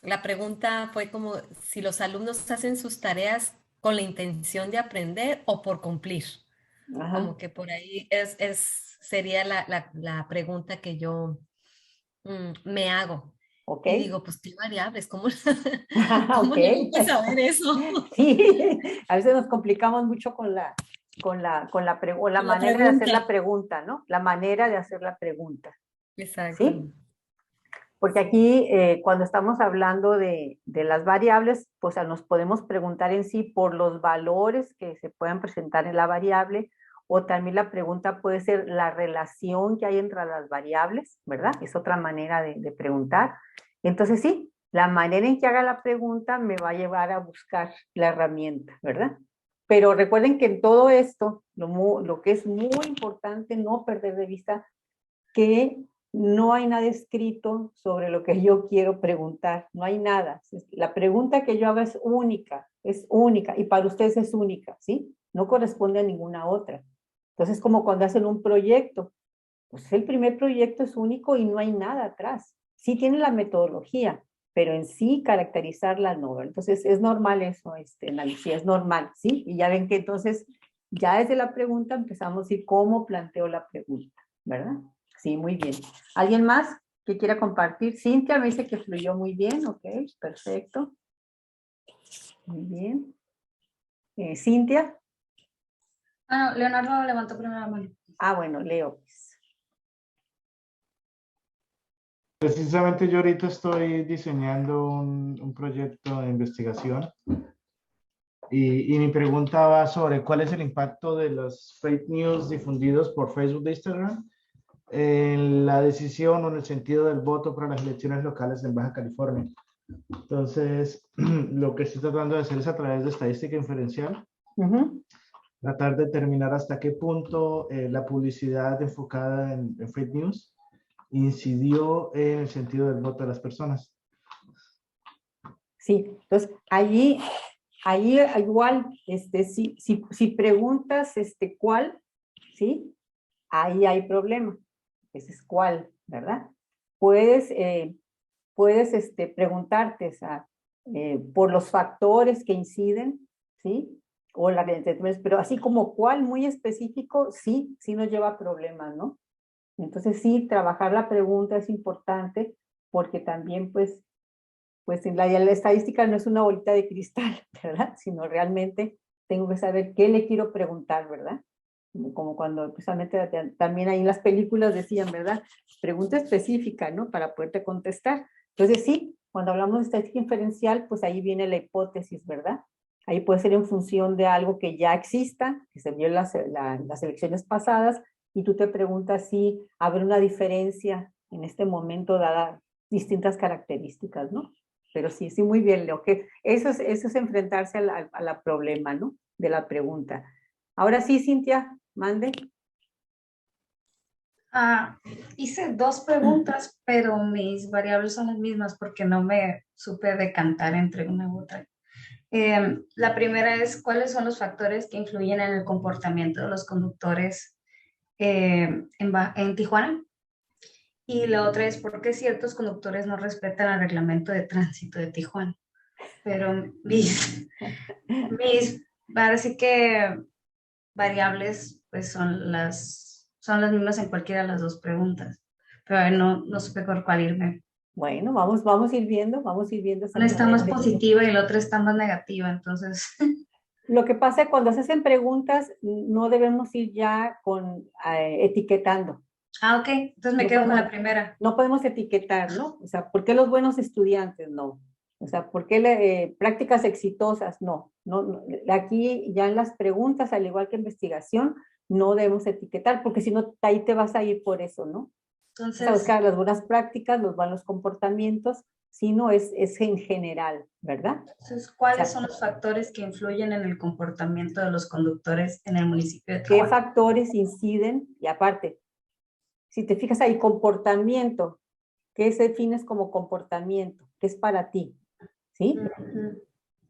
la pregunta fue como si los alumnos hacen sus tareas con la intención de aprender o por cumplir. Ajá. Como que por ahí sería la pregunta que yo me hago. Ok. Y digo, pues qué variables, ¿cómo, Ok. le voy a saber eso? Sí, a veces nos complicamos mucho con la manera de hacer la pregunta, ¿no? La manera de hacer la pregunta. Exacto. ¿Sí? Porque aquí, cuando estamos hablando de las variables, pues nos podemos preguntar en sí por los valores que se puedan presentar en la variable, o también la pregunta puede ser la relación que hay entre las variables, ¿verdad? Es otra manera de preguntar. Entonces sí, la manera en que haga la pregunta me va a llevar a buscar la herramienta, ¿verdad? Pero recuerden que en todo esto, lo que es muy importante no perder de vista que no hay nada escrito sobre lo que yo quiero preguntar, no hay nada. La pregunta que yo haga es única, y para ustedes es única, ¿sí? No corresponde a ninguna otra. Entonces, como cuando hacen un proyecto, pues el primer proyecto es único y no hay nada atrás. Sí tiene la metodología, pero en sí caracterizarla no. Entonces, es normal eso, Alicia, es normal, ¿sí? Y ya ven que entonces, ya desde la pregunta empezamos a decir cómo planteo la pregunta, ¿verdad? Sí, muy bien. ¿Alguien más? que quiera compartir. Cintia me dice que fluyó muy bien, ok, perfecto. Muy bien. Cintia. Ah, no, Leonardo levantó primero la mano. Ah, bueno, Leo. Precisamente yo ahorita estoy diseñando un proyecto de investigación y mi pregunta va sobre cuál es el impacto de los fake news difundidos por Facebook e Instagram en la decisión o en el sentido del voto para las elecciones locales en Baja California. Entonces, lo que estoy tratando de hacer es a través de estadística inferencial, tratar de determinar hasta qué punto la publicidad enfocada en fake news incidió en el sentido del voto de las personas. Sí, entonces ahí igual, si preguntas cuál, ¿sí? Ahí hay problema. Ese es cuál, ¿verdad? Puedes preguntarte, o sea, por los factores que inciden, ¿sí? O pero así como cuál muy específico, sí nos lleva a problemas, ¿no? Entonces sí, trabajar la pregunta es importante porque también pues en la estadística no es una bolita de cristal, ¿verdad? Sino realmente tengo que saber qué le quiero preguntar, ¿verdad? Como cuando precisamente también ahí en las películas decían, ¿verdad? Pregunta específica, ¿no? Para poderte contestar. Entonces sí, cuando hablamos de estadística inferencial, pues ahí viene la hipótesis, ¿verdad? Ahí puede ser en función de algo que ya exista, que se vio en las elecciones pasadas, y tú te preguntas si habrá una diferencia en este momento dada distintas características, ¿no? Pero sí, muy bien, Leo, que eso es enfrentarse a la problema, ¿no? De la pregunta. Ahora sí, Cintia, mande. Hice 2 preguntas, pero mis variables son las mismas porque no me supe decantar entre una u otra. La primera es, ¿cuáles son los factores que influyen en el comportamiento de los conductores en Tijuana? Y la otra es, ¿por qué ciertos conductores no respetan el reglamento de tránsito de Tijuana? Pero parece que variables pues son las mismas en cualquiera de las 2 preguntas, pero no supe por cuál irme. Bueno, vamos a ir viendo. Una está más positiva y la otra está más negativa, entonces. Lo que pasa es que cuando se hacen preguntas, no debemos ir ya con etiquetando. Ok, entonces me quedo con la primera. No podemos etiquetar, ¿no? O sea, ¿por qué los buenos estudiantes? No. O sea, ¿por qué prácticas exitosas? No. Aquí ya en las preguntas, al igual que investigación, no debemos etiquetar, porque si no, ahí te vas a ir por eso, ¿no? Entonces, o sea, buscar las buenas prácticas, los buenos comportamientos, sino es en general, ¿verdad? Entonces, ¿cuáles son los factores que influyen en el comportamiento de los conductores en el municipio de Tijuana? ¿Qué factores inciden? Y aparte, si te fijas ahí, comportamiento, ¿qué se defines como comportamiento? ¿Qué es para ti? ¿Sí?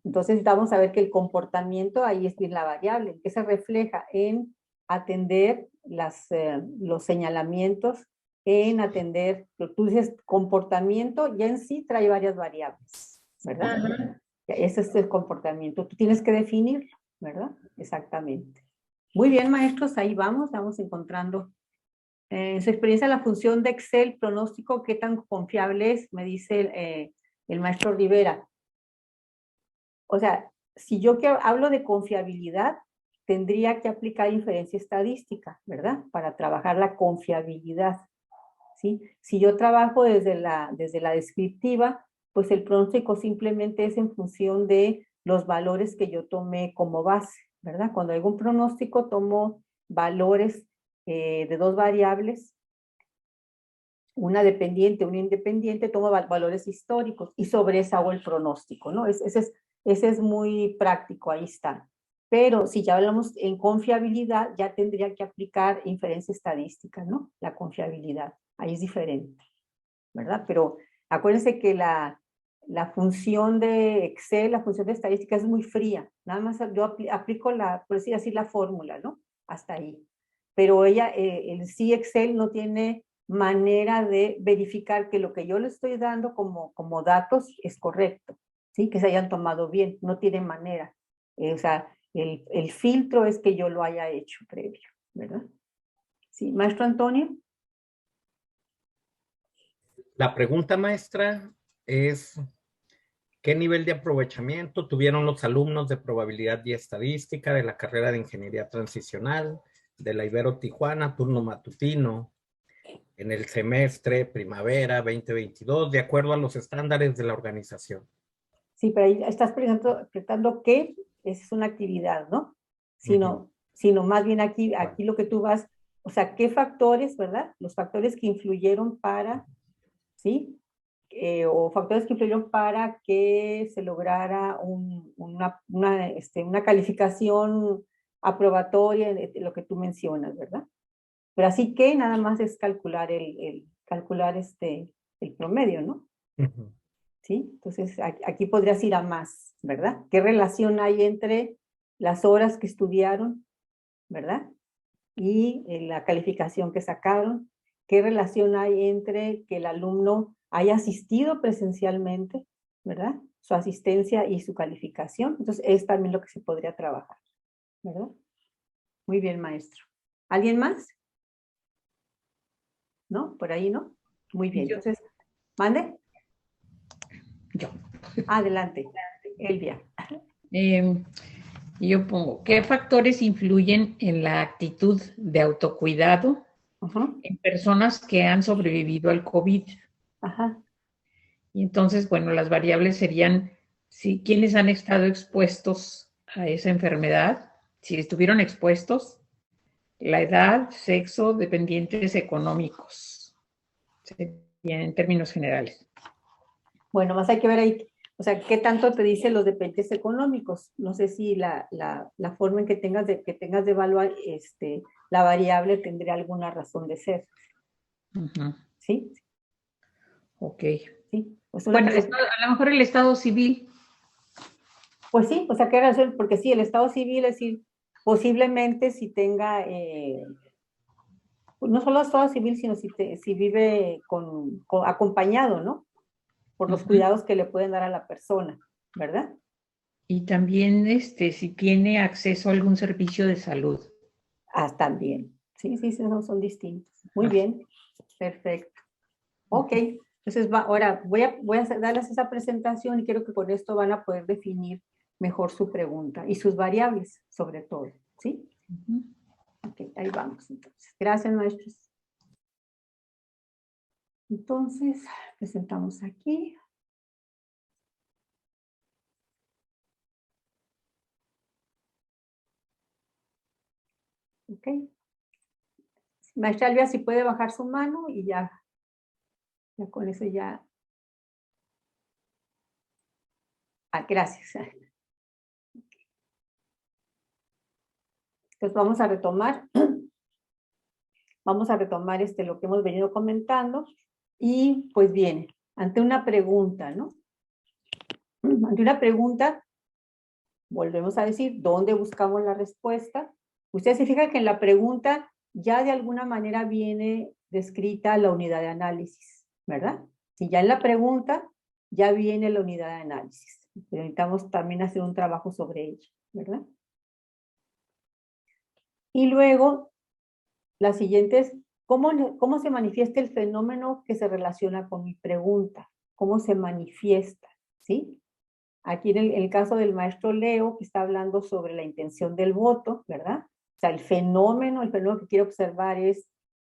Entonces vamos a ver que el comportamiento ahí es bien la variable, que se refleja en atender los señalamientos, en atender, tú dices comportamiento, ya en sí trae varias variables, ¿verdad? Ese es el comportamiento, tú tienes que definirlo, ¿verdad? Exactamente. Muy bien, maestros, ahí vamos encontrando. En su experiencia, la función de Excel, pronóstico, ¿qué tan confiable es? Me dice el maestro Rivera. O sea, si yo hablo de confiabilidad, tendría que aplicar inferencia estadística, ¿verdad? Para trabajar la confiabilidad, ¿sí? Si yo trabajo desde la descriptiva, pues el pronóstico simplemente es en función de los valores que yo tomé como base, ¿verdad? Cuando hago un pronóstico, tomo valores de 2 variables, una dependiente, una independiente, tomo valores históricos y sobre eso hago el pronóstico, ¿no? Ese es muy práctico, ahí está. Pero si ya hablamos en confiabilidad, ya tendría que aplicar inferencia estadística, ¿no? La confiabilidad, ahí es diferente, ¿verdad? Pero acuérdense que la función de Excel, la función de estadística es muy fría. Nada más yo aplico por decir así, la fórmula, ¿no? Hasta ahí. Pero el sí Excel no tiene manera de verificar que lo que yo le estoy dando como datos es correcto, ¿sí? Que se hayan tomado bien, no tiene manera. O sea, el filtro es que yo lo haya hecho previo, ¿verdad? Sí, maestro Antonio. La pregunta, maestra, es ¿qué nivel de aprovechamiento tuvieron los alumnos de probabilidad y estadística de la carrera de ingeniería transicional de la Ibero Tijuana, turno matutino, en el semestre primavera 2022, de acuerdo a los estándares de la organización? Sí, pero ahí estás preguntando qué es una actividad, ¿no? Sino más bien aquí lo que tú vas, o sea, qué factores, ¿verdad? Los factores que influyeron para, ¿sí? O factores que influyeron para que se lograra una calificación aprobatoria de lo que tú mencionas, ¿verdad? Pero así que nada más es calcular el promedio, ¿no? ¿Sí? Entonces, aquí podrías ir a más, ¿verdad? ¿Qué relación hay entre las horas que estudiaron, ¿verdad? Y la calificación que sacaron? ¿Qué relación hay entre que el alumno haya asistido presencialmente, ¿verdad? Su asistencia y su calificación. Entonces, es también lo que se podría trabajar, ¿verdad? Muy bien, maestro. ¿Alguien más? ¿No? ¿Por ahí no? Muy bien. Entonces, ¿mande? Yo. Adelante, Elvia. Yo pongo, ¿qué factores influyen en la actitud de autocuidado en personas que han sobrevivido al COVID? Y entonces, bueno, las variables serían si quienes han estado expuestos a esa enfermedad, si estuvieron expuestos, la edad, sexo, dependientes económicos, en términos generales. Bueno, más hay que ver ahí, o sea, qué tanto te dicen los dependientes económicos. No sé si la forma en que tengas de evaluar la variable tendría alguna razón de ser. ¿Sí? Ok. Sí. Pues bueno, a lo mejor el estado civil. Pues sí, o sea, ¿qué razón? Porque sí, el estado civil, es decir, posiblemente si tenga, no solo estado civil, sino si vive acompañado, ¿no? Por los cuidados que le pueden dar a la persona, ¿verdad? Y también si tiene acceso a algún servicio de salud. También. Sí, son distintos. Muy bien, perfecto. Ok, entonces ahora voy a darles esa presentación y creo que con esto van a poder definir mejor su pregunta y sus variables, sobre todo, ¿sí? Ok, ahí vamos entonces. Gracias, maestros. Entonces, presentamos aquí. Ok. Maestra Elvia, si puede bajar su mano y ya con eso ya. Gracias. Entonces vamos a retomar. Vamos a retomar lo que hemos venido comentando. Y pues bien, ante una pregunta, ¿no? Ante una pregunta, volvemos a decir, ¿dónde buscamos la respuesta? Ustedes se fijan que en la pregunta ya de alguna manera viene descrita la unidad de análisis, ¿verdad? Si ya en la pregunta ya viene la unidad de análisis. Pero necesitamos también hacer un trabajo sobre ella, ¿verdad? Y luego, la siguiente es, ¿cómo se manifiesta el fenómeno que se relaciona con mi pregunta? ¿Cómo se manifiesta? ¿Sí? Aquí en el caso del maestro Leo, que está hablando sobre la intención del voto, ¿verdad? O sea, el fenómeno que quiero observar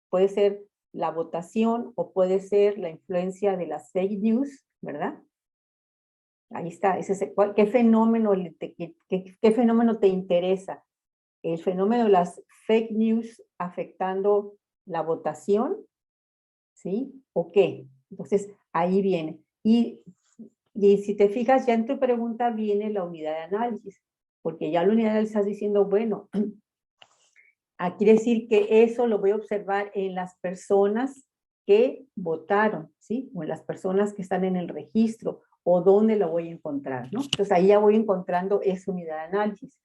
puede ser la votación o puede ser la influencia de las fake news, ¿verdad? Ahí está, ¿qué fenómeno te interesa? ¿El fenómeno de las fake news afectando la votación? ¿Sí? ¿O qué? Entonces, ahí viene. Y si te fijas, ya en tu pregunta viene la unidad de análisis, porque ya la unidad de análisis estás diciendo, bueno, quiere decir que eso lo voy a observar en las personas que votaron, ¿sí? O en las personas que están en el registro, o dónde lo voy a encontrar, ¿no? Entonces ahí ya voy encontrando esa unidad de análisis.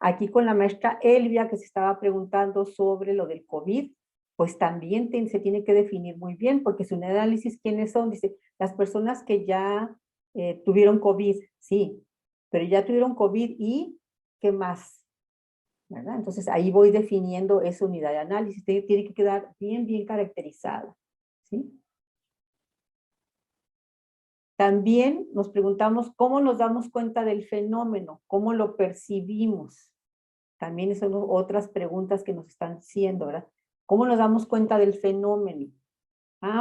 Aquí con la maestra Elvia, que se estaba preguntando sobre lo del COVID, pues también se tiene que definir muy bien, porque su unidad de análisis, ¿quiénes son? Dice, las personas que ya tuvieron COVID, sí, pero ya tuvieron COVID y ¿qué más? ¿Verdad? Entonces ahí voy definiendo esa unidad de análisis, tiene que quedar bien caracterizada, ¿sí? También nos preguntamos cómo nos damos cuenta del fenómeno, cómo lo percibimos. También son otras preguntas que nos están haciendo, ¿verdad? ¿Cómo nos damos cuenta del fenómeno?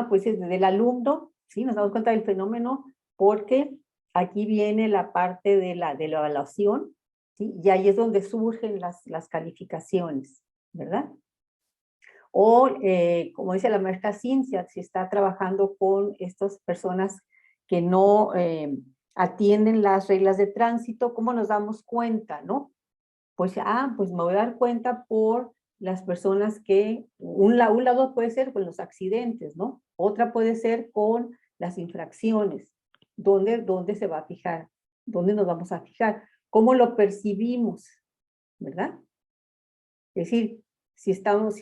Pues desde el alumno, sí, nos damos cuenta del fenómeno porque aquí viene la parte de la evaluación, ¿sí? Y ahí es donde surgen las calificaciones, ¿verdad? O, como dice la maestra Cintia, si está trabajando con estas personas que no atienden las reglas de tránsito, ¿cómo nos damos cuenta, no? Pues, pues me voy a dar cuenta por las personas que, un lado puede ser con los accidentes, ¿no? Otra puede ser con las infracciones. ¿Dónde se va a fijar? ¿Dónde nos vamos a fijar? ¿Cómo lo percibimos? ¿Verdad? Es decir, si estamos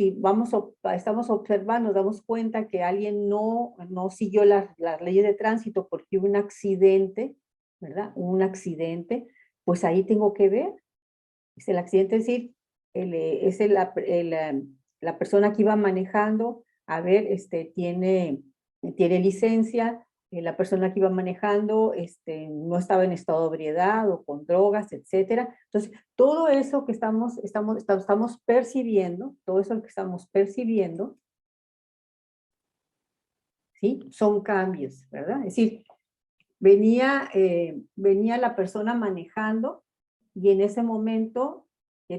observando, nos damos cuenta que alguien no siguió las leyes de tránsito porque hubo un accidente, ¿verdad? Un accidente, pues ahí tengo que ver. Es el accidente, es decir, la persona que iba manejando, a ver, tiene licencia, la persona que iba manejando no estaba en estado de ebriedad o con drogas, etcétera. Entonces, todo eso que estamos percibiendo, todo eso que estamos percibiendo, ¿sí? Son cambios, ¿verdad? Es decir, venía la persona manejando y en ese momento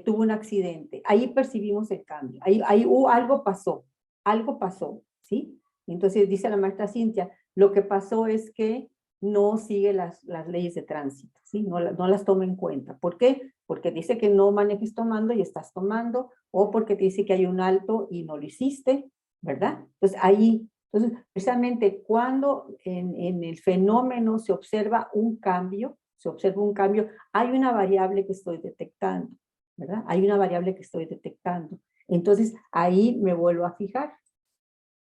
tuvo un accidente. Ahí percibimos el cambio. Ahí algo pasó, ¿sí? Entonces dice la maestra Cintia, lo que pasó es que no sigue las leyes de tránsito, ¿sí? No las toma en cuenta. ¿Por qué? Porque dice que no manejes tomando y estás tomando, o porque te dice que hay un alto y no lo hiciste, ¿verdad? Entonces, precisamente cuando en el fenómeno se observa un cambio, hay una variable que estoy detectando, ¿verdad? Hay una variable que estoy detectando. Entonces, ahí me vuelvo a fijar,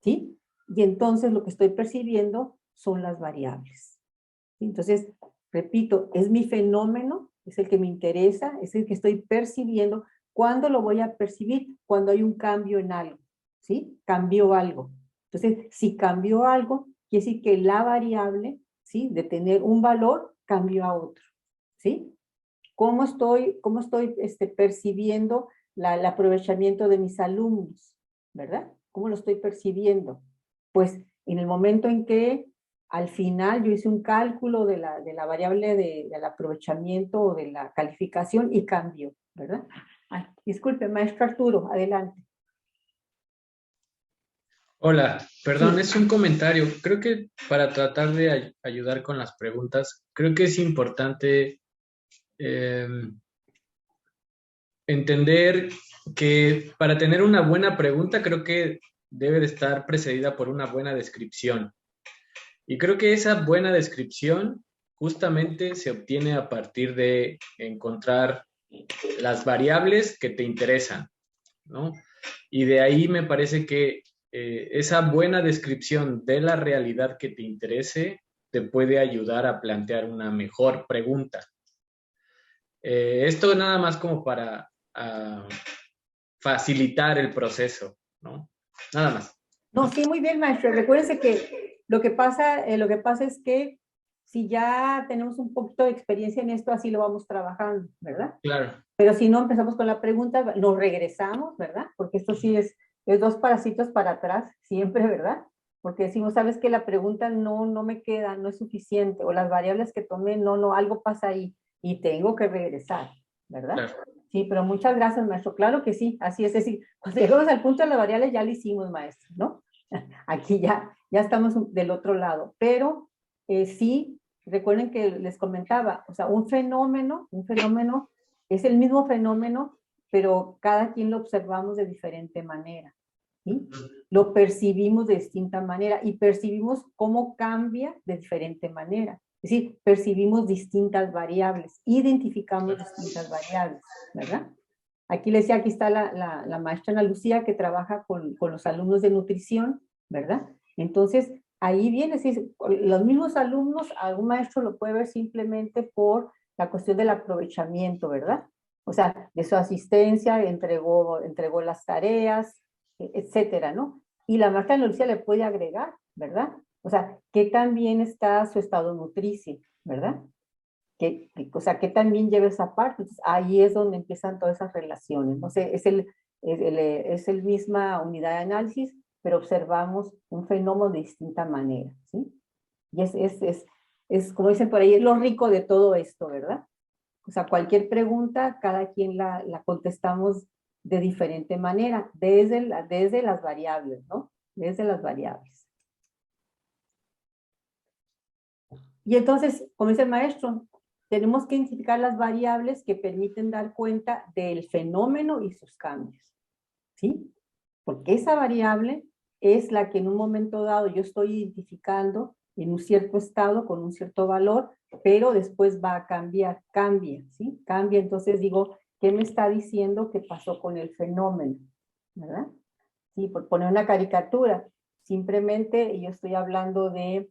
¿sí? Y entonces lo que estoy percibiendo son las variables. ¿Sí? Entonces, repito, es mi fenómeno, es el que me interesa, es el que estoy percibiendo. ¿Cuándo lo voy a percibir? Cuando hay un cambio en algo, ¿sí? Cambió algo. Entonces, si cambió algo, quiere decir que la variable, ¿sí? De tener un valor, cambió a otro, ¿sí? ¿Cómo estoy percibiendo el aprovechamiento de mis alumnos? ¿Verdad? ¿Cómo lo estoy percibiendo? Pues en el momento en que al final yo hice un cálculo de la variable del aprovechamiento o de la calificación y cambió, ¿verdad? Disculpe, maestro Arturo, adelante. Hola, perdón, Sí. es un comentario. Creo que para tratar de ayudar con las preguntas, creo que es importante entender que para tener una buena pregunta, creo que debe de estar precedida por una buena descripción. Y creo que esa buena descripción justamente se obtiene a partir de encontrar las variables que te interesan, ¿no? Y de ahí me parece que esa buena descripción de la realidad que te interese te puede ayudar a plantear una mejor pregunta. Esto nada más como para facilitar el proceso, ¿no? Nada más. No, sí, muy bien, maestro. Recuérdense que lo que pasa es que si ya tenemos un poquito de experiencia en esto, así lo vamos trabajando, ¿verdad? Claro. Pero si no empezamos con la pregunta, nos regresamos, ¿verdad? Porque esto sí es dos pasitos para atrás, siempre, ¿verdad? Porque decimos, sabes que la pregunta no me queda, no es suficiente, o las variables que tomé, no, algo pasa ahí, y tengo que regresar, ¿verdad? Claro. Sí, pero muchas gracias, maestro. Claro que sí, así es decir, cuando llegamos al punto de las variables ya lo hicimos, maestro, ¿no? Aquí ya estamos del otro lado, pero sí, recuerden que les comentaba, o sea, un fenómeno es el mismo fenómeno, pero cada quien lo observamos de diferente manera, ¿sí? Lo percibimos de distinta manera y percibimos cómo cambia de diferente manera. Es decir, percibimos distintas variables, identificamos distintas variables, ¿verdad? Aquí les decía, aquí está la maestra Ana Lucía que trabaja con los alumnos de nutrición, ¿verdad? Entonces, ahí viene, sí, los mismos alumnos, algún maestro lo puede ver simplemente por la cuestión del aprovechamiento, ¿verdad? O sea, de su asistencia, entregó las tareas, etcétera, ¿no? Y la maestra Ana Lucía le puede agregar, ¿verdad? O sea, ¿qué tan bien está su estado nutricio, verdad? O sea, ¿qué tan bien lleva esa parte? Entonces, ahí es donde empiezan todas esas relaciones. No sé, es el misma unidad de análisis, pero observamos un fenómeno de distinta manera, ¿sí? Y como dicen por ahí, es lo rico de todo esto, ¿verdad? O sea, cualquier pregunta, cada quien la contestamos de diferente manera, desde las variables, ¿no? Desde las variables. Y entonces, como dice el maestro, tenemos que identificar las variables que permiten dar cuenta del fenómeno y sus cambios, ¿sí? Porque esa variable es la que en un momento dado yo estoy identificando en un cierto estado con un cierto valor, pero después va a cambiar, cambia, ¿sí? Cambia, entonces digo, ¿qué me está diciendo que pasó con el fenómeno? ¿Verdad? Sí, por poner una caricatura, simplemente yo estoy hablando de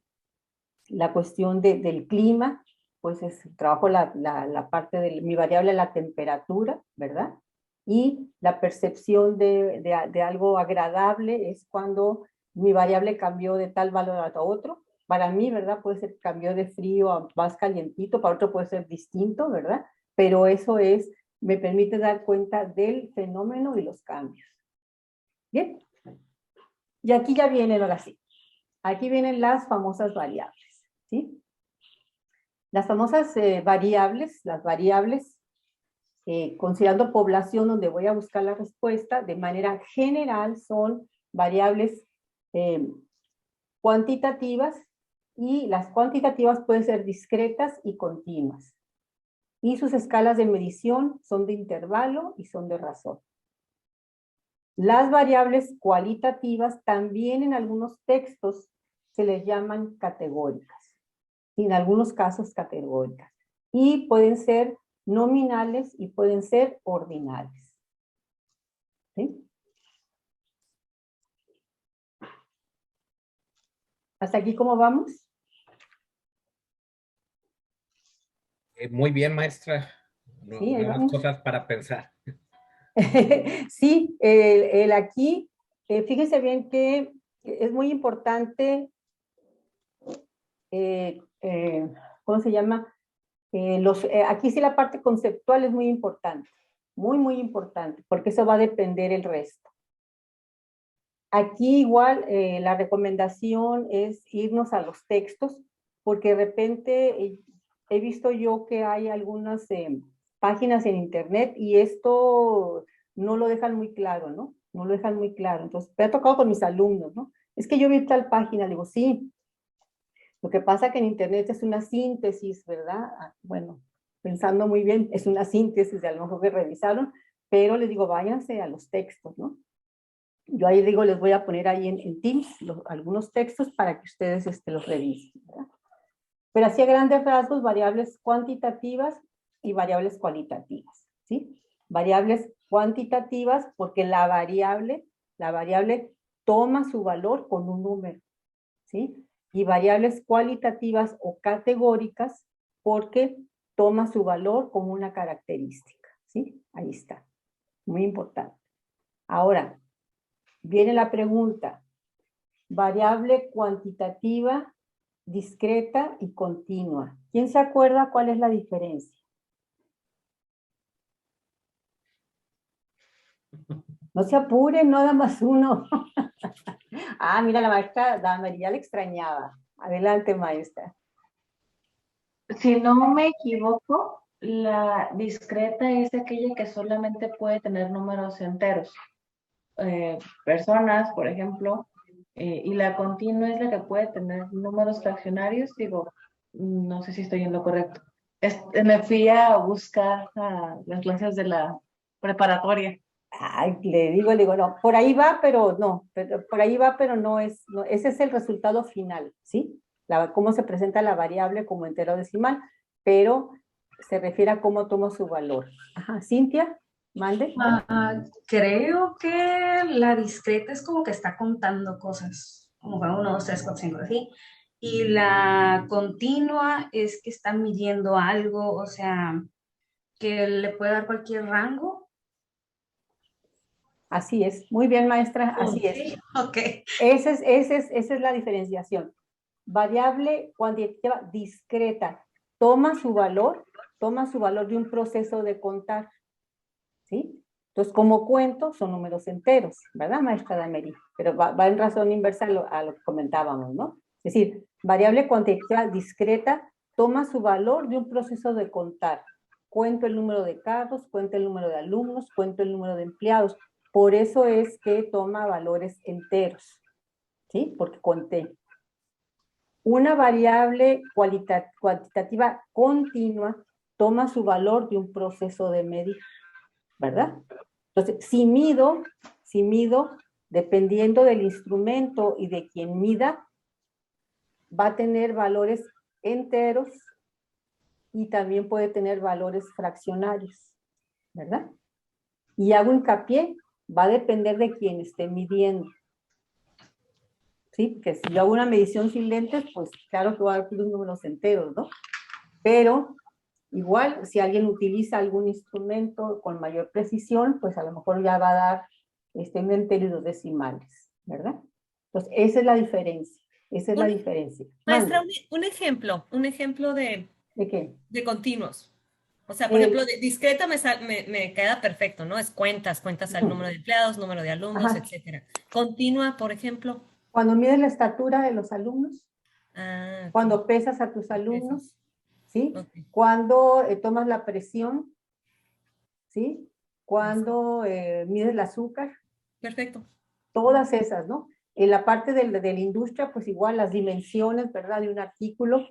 la cuestión del clima, pues trabajo la parte de mi variable, la temperatura, ¿verdad? Y la percepción de algo agradable es cuando mi variable cambió de tal valor a otro. Para mí, ¿verdad? Puede ser cambió de frío a más calientito, para otro puede ser distinto, ¿verdad? Pero eso me permite dar cuenta del fenómeno y los cambios. Bien. Y aquí ya vienen, ahora sí. Aquí vienen las famosas variables, ¿sí? Las famosas variables, considerando población donde voy a buscar la respuesta, de manera general son variables cuantitativas, y las cuantitativas pueden ser discretas y continuas. Y sus escalas de medición son de intervalo y son de razón. Las variables cualitativas también en algunos textos se les llaman categóricas, y en algunos casos categóricas. Y pueden ser nominales y pueden ser ordinales. ¿Sí? ¿Hasta aquí cómo vamos? Muy bien, maestra. Sí, ahí Nuevas vamos. cosas para pensar. Sí, aquí, fíjense bien que es muy importante, ¿cómo se llama? Aquí sí la parte conceptual es muy importante, muy importante, porque eso va a depender el resto. Aquí igual la recomendación es irnos a los textos, porque de repente he visto yo que hay algunas páginas en internet y esto no lo dejan muy claro, ¿no? No lo dejan muy claro. Entonces, me ha tocado con mis alumnos, ¿no? Es que yo vi tal página, digo, sí. Lo que pasa que en internet es una síntesis, ¿verdad? Bueno, pensando muy bien, es una síntesis de a lo mejor que revisaron, pero les digo, váyanse a los textos, ¿no? Yo ahí digo, les voy a poner ahí en Teams algunos textos para que ustedes los revisen, ¿verdad? Pero así a grandes rasgos, variables cuantitativas y variables cualitativas, ¿sí? Variables cuantitativas porque la variable toma su valor con un número, ¿sí? Y variables cualitativas o categóricas porque toma su valor como una característica, ¿sí? Ahí está, muy importante. Ahora, viene la pregunta, variable cuantitativa, discreta y continua. ¿Quién se acuerda cuál es la diferencia? No se apuren, no da más uno. Ah, mira, la maestra María le extrañaba. Adelante, maestra. Si no me equivoco, la discreta es aquella que solamente puede tener números enteros. Personas, por ejemplo, y la continua es la que puede tener números fraccionarios. Digo, no sé si estoy en lo correcto. Me fui a buscar las clases de la preparatoria. Ay, le digo, no, por ahí va, pero no, por ahí va, pero no es, no, ese es el resultado final, ¿sí? Cómo se presenta la variable como entero decimal, pero se refiere a cómo toma su valor. Ajá, Cintia, mande. Creo que la discreta es como que está contando cosas, como que 1, 2, 3, 4, 5, así. Y la continua es que está midiendo algo, o sea, que le puede dar cualquier rango. Así es, muy bien, maestra, así es. Sí, ok. Esa es la diferenciación. variable cuantitativa discreta, toma su valor de un proceso de contar, ¿sí? Entonces, como cuento, son números enteros, ¿verdad, maestra Damery? Pero va en razón inversa a lo que comentábamos, ¿no? Es decir, variable cuantitativa discreta toma su valor de un proceso de contar. Cuento el número de carros, cuento el número de alumnos, cuento el número de empleados. Por eso es que toma valores enteros, ¿sí? Porque conté. Una variable cuantitativa continua toma su valor de un proceso de medir, ¿verdad? Entonces, si mido, dependiendo del instrumento y de quien mida, va a tener valores enteros y también puede tener valores fraccionarios, ¿verdad? Y hago hincapié, va a depender de quien esté midiendo. Sí, porque si yo hago una medición sin lentes, pues claro que voy a dar los números enteros, ¿no? Pero igual, si alguien utiliza algún instrumento con mayor precisión, pues a lo mejor ya va a dar un entero y dos decimales, ¿verdad? Entonces, esa es la diferencia. Esa es la diferencia. Maestra, un ejemplo de... ¿De qué? De continuos. O sea, por ejemplo, de discreta me queda perfecto, ¿no? Es cuentas al número de empleados, número de alumnos, Ajá. etcétera. Continua, por ejemplo. Cuando mides la estatura de los alumnos, okay. Cuando pesas a tus alumnos, ¿sí? Okay. Cuando tomas la presión, ¿sí? Cuando mides el azúcar. Perfecto. Todas esas, ¿no? En la parte de la industria, pues igual las dimensiones, ¿verdad? De un artículo,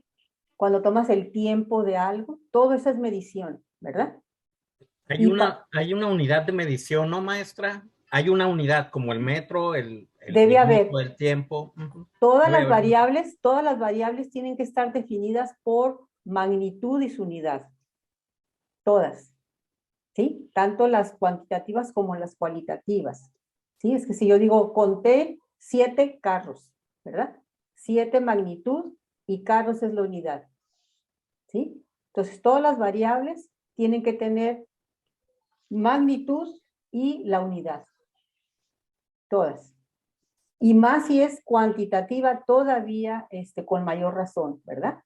cuando tomas el tiempo de algo, todo eso es medición, ¿verdad? Hay una unidad de medición, ¿no, maestra? Hay una unidad como el metro, el debe haber el tiempo. Todas las variables tienen que estar definidas por magnitud y su unidad. Todas. ¿Sí? Tanto las cuantitativas como las cualitativas. ¿Sí? Es que si yo digo, conté 7 carros, ¿verdad? 7 magnitud y carros es la unidad. ¿Sí? Entonces, todas las variables tienen que tener magnitud y la unidad. Todas. Y más si es cuantitativa todavía con mayor razón, ¿verdad?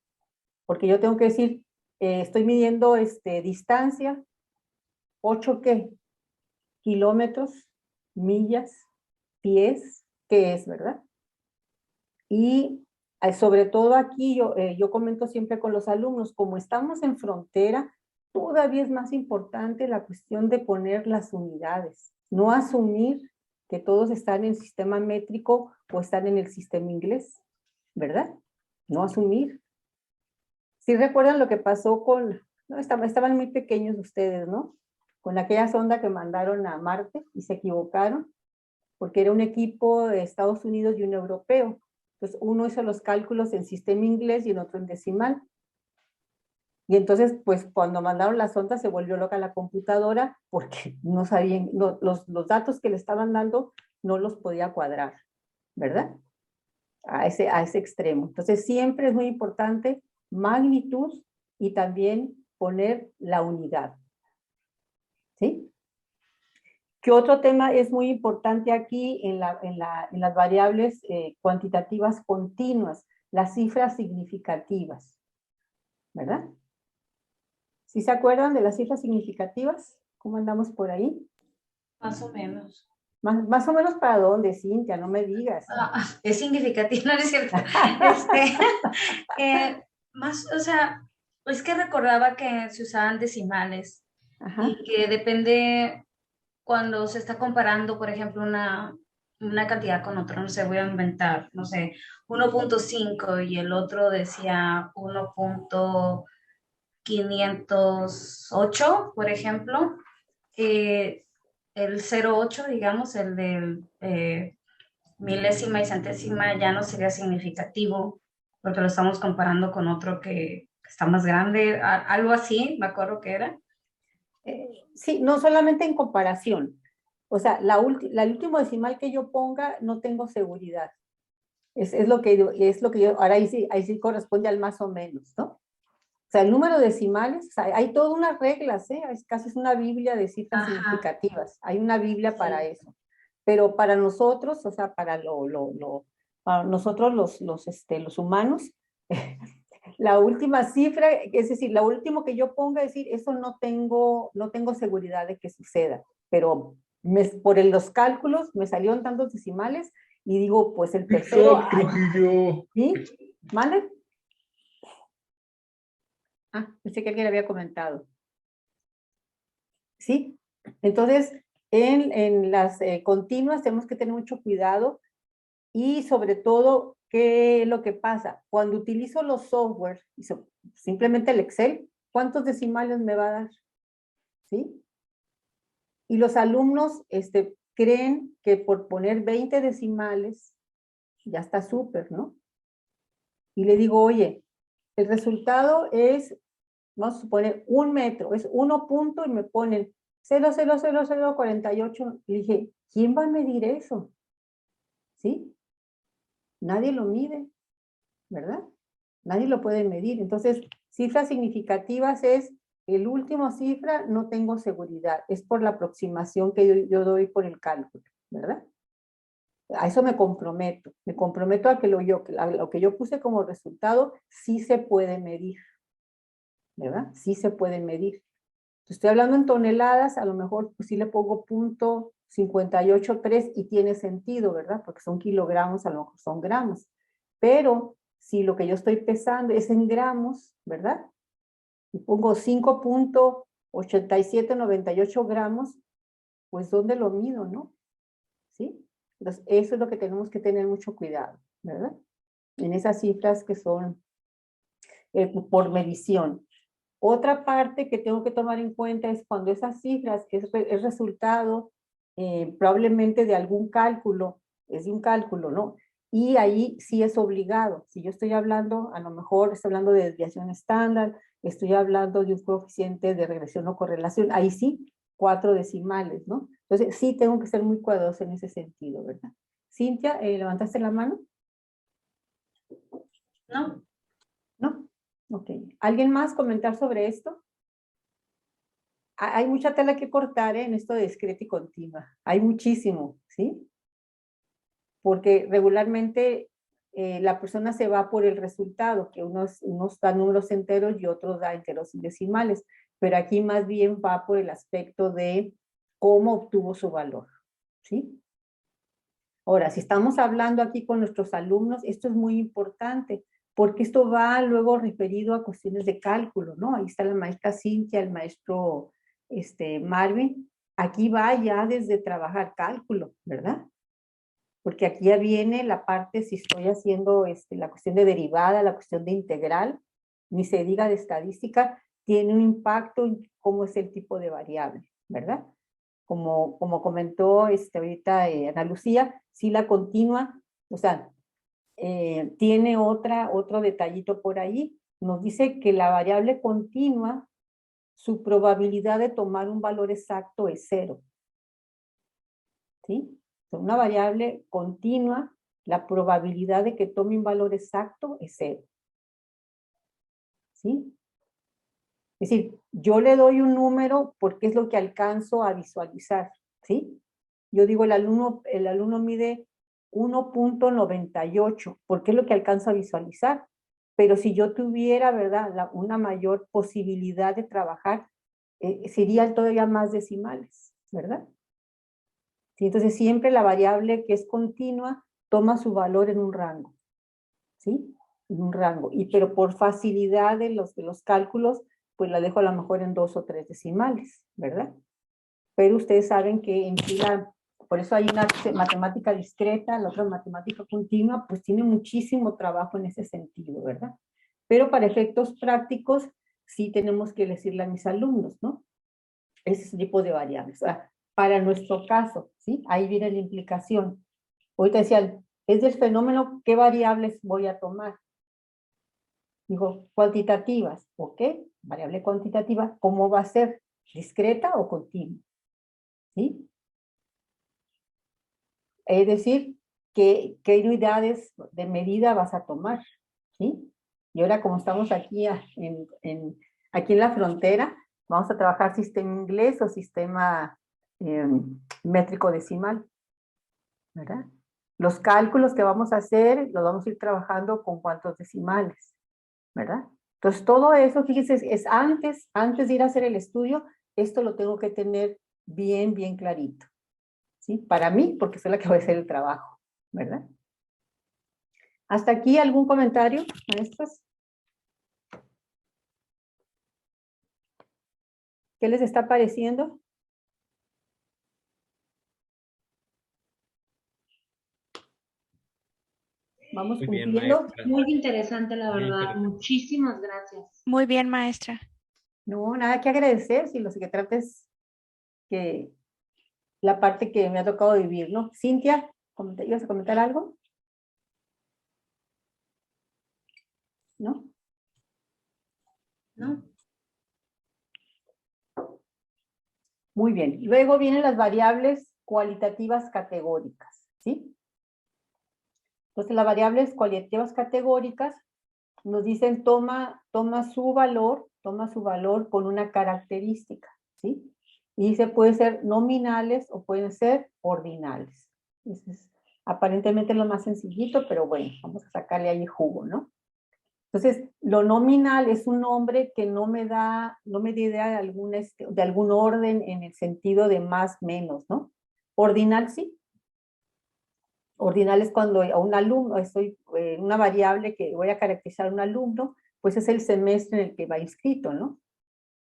Porque yo tengo que decir, estoy midiendo distancia, 8 ¿qué? Kilómetros, millas, pies, ¿qué es, verdad? Y sobre todo aquí, yo comento siempre con los alumnos, como estamos en frontera, todavía es más importante la cuestión de poner las unidades, no asumir que todos están en el sistema métrico o están en el sistema inglés, ¿verdad? No asumir. ¿Sí recuerdan lo que pasó no, estaban muy pequeños ustedes, ¿no? Con aquella sonda que mandaron a Marte y se equivocaron, porque era un equipo de Estados Unidos y un europeo. Entonces, uno hizo los cálculos en sistema inglés y en otro en decimal. Y entonces, pues, cuando mandaron la sonda se volvió loca la computadora porque no sabían, los datos que le estaban dando no los podía cuadrar, ¿verdad? A ese extremo. Entonces, siempre es muy importante magnitud y también poner la unidad. ¿Sí? ¿Qué otro tema es muy importante aquí en las variables cuantitativas continuas? Las cifras significativas, ¿verdad? ¿Sí se acuerdan de las cifras significativas? ¿Cómo andamos por ahí? Más o menos. Más o menos para dónde, Cintia, no me digas. Es significativo, no es cierto. O sea, es que recordaba que se usaban decimales. Ajá. Y que depende cuando se está comparando, por ejemplo, una cantidad con otra, no sé, voy a inventar, no sé, 1.5 y el otro decía 1.508, por ejemplo. El 0.8, digamos, el del milésima y centésima ya no sería significativo porque lo estamos comparando con otro que está más grande, algo así, me acuerdo que era. Sí, no solamente en comparación. O sea, el último decimal que yo ponga no tengo seguridad. Es lo que yo, ahora ahí sí corresponde al más o menos, ¿no? O sea, el número de decimales, o sea, hay todas unas reglas, casi es una biblia de cifras significativas. Hay una biblia para eso. Pero para nosotros, o sea, para para nosotros los humanos, la última cifra, es decir, lo último que yo ponga, es decir, eso no tengo seguridad de que suceda, pero por los cálculos me salieron tantos decimales y digo, pues el tercero. ¿Sí? ¿Mande? Pensé que alguien había comentado. ¿Sí? Entonces, en las continuas tenemos que tener mucho cuidado y sobre todo, ¿qué es lo que pasa? Cuando utilizo los software, simplemente el Excel, ¿cuántos decimales me va a dar? ¿Sí? Y los alumnos creen que por poner 20 decimales ya está súper, ¿no? Y le digo, oye, el resultado es, vamos a suponer, 1 metro, es 1 punto y me ponen 0,00048. Y dije, ¿quién va a medir eso? ¿Sí? Nadie lo mide, ¿verdad? Nadie lo puede medir. Entonces, cifras significativas es, el último cifra no tengo seguridad, es por la aproximación que yo doy por el cálculo, ¿verdad? A eso me comprometo a que lo que yo puse como resultado sí se puede medir, ¿verdad? Sí se puede medir. Si estoy hablando en toneladas, a lo mejor pues sí le pongo 0.583 y tiene sentido, ¿verdad? Porque son kilogramos, a lo mejor son gramos. Pero si lo que yo estoy pesando es en gramos, ¿verdad? Y pongo 5.8798 gramos, pues ¿dónde lo mido, no? ¿Sí? Entonces, eso es lo que tenemos que tener mucho cuidado, ¿verdad? En esas cifras que son por medición. Otra parte que tengo que tomar en cuenta es cuando esas cifras es resultado probablemente de algún cálculo, es de un cálculo, ¿no? Y ahí sí es obligado. Si yo estoy hablando, a lo mejor estoy hablando de desviación estándar, estoy hablando de un coeficiente de regresión o correlación, ahí sí, 4 decimales, ¿no? Entonces sí tengo que ser muy cuidadoso en ese sentido, ¿verdad? Cintia, ¿levantaste la mano? No. ¿No? Ok. ¿Alguien más comentar sobre esto? Hay mucha tela que cortar en esto de discreta y continua. Hay muchísimo, ¿sí? Porque regularmente la persona se va por el resultado, que unos da números enteros y otros da enteros y decimales, pero aquí más bien va por el aspecto de cómo obtuvo su valor, ¿sí? Ahora, si estamos hablando aquí con nuestros alumnos, esto es muy importante, porque esto va luego referido a cuestiones de cálculo, ¿no? Ahí está la maestra Cintia, el maestro Marvin. Aquí va ya desde trabajar cálculo, ¿verdad? Porque aquí ya viene la parte, si estoy haciendo la cuestión de derivada, la cuestión de integral, ni se diga de estadística, tiene un impacto en cómo es el tipo de variable, ¿verdad? Como comentó ahorita Ana Lucía, sí la continua, o sea, tiene otro detallito por ahí, nos dice que la variable continua, su probabilidad de tomar un valor exacto es 0. ¿Sí? Una variable continua, la probabilidad de que tome un valor exacto es 0. ¿Sí? Es decir, yo le doy un número porque es lo que alcanzo a visualizar, ¿sí? Yo digo, el alumno mide 1.98, porque es lo que alcanzo a visualizar. Pero si yo tuviera, ¿verdad?, una mayor posibilidad de trabajar, serían todavía más decimales, ¿verdad? ¿Sí? Entonces, siempre la variable que es continua toma su valor en un rango, ¿sí? En un rango. Pero por facilidad de los cálculos, pues la dejo a lo mejor en 2 o 3 decimales, ¿verdad? Pero ustedes saben que en sí por eso hay una matemática discreta, la otra matemática continua, pues tiene muchísimo trabajo en ese sentido, ¿verdad? Pero para efectos prácticos, sí tenemos que decirle a mis alumnos, ¿no? Ese tipo de variables. O sea, para nuestro caso, ¿sí? Ahí viene la implicación. Ahorita decían, es del fenómeno, ¿qué variables voy a tomar? Digo, cuantitativas, ¿ok? Variable cuantitativa, ¿cómo va a ser? ¿Discreta o continua? ¿Sí? Es decir, ¿qué unidades de medida vas a tomar? ¿Sí? Y ahora como estamos aquí aquí en la frontera, vamos a trabajar sistema inglés o sistema métrico decimal, ¿verdad? Los cálculos que vamos a hacer, los vamos a ir trabajando con cuántos decimales, ¿verdad? Entonces, todo eso, fíjense, es antes de ir a hacer el estudio, esto lo tengo que tener bien, bien clarito, ¿sí? Para mí, porque soy la que voy a hacer el trabajo, ¿verdad? ¿Hasta aquí algún comentario, maestros? ¿Qué les está pareciendo? Vamos Muy bien, cumpliendo. maestra. Muy interesante, la Muy verdad. interesante. Muchísimas gracias. Muy bien, maestra. No, nada que agradecer, si lo que trata es que la parte que me ha tocado vivir, ¿no? Cintia, ¿ibas a comentar algo? ¿No? ¿No? Muy bien. Luego vienen las variables cualitativas categóricas, ¿sí? Entonces, las variables cualitativas categóricas nos dicen toma su valor con una característica, ¿sí? Y dice puede ser nominales o pueden ser ordinales. Eso es aparentemente lo más sencillito, pero bueno, vamos a sacarle ahí jugo, ¿no? Entonces, lo nominal es un nombre que no me da idea de algún orden en el sentido de más, menos, ¿no? Ordinal sí. Ordinal es cuando a un alumno, estoy una variable que voy a caracterizar a un alumno, pues es el semestre en el que va inscrito, ¿no?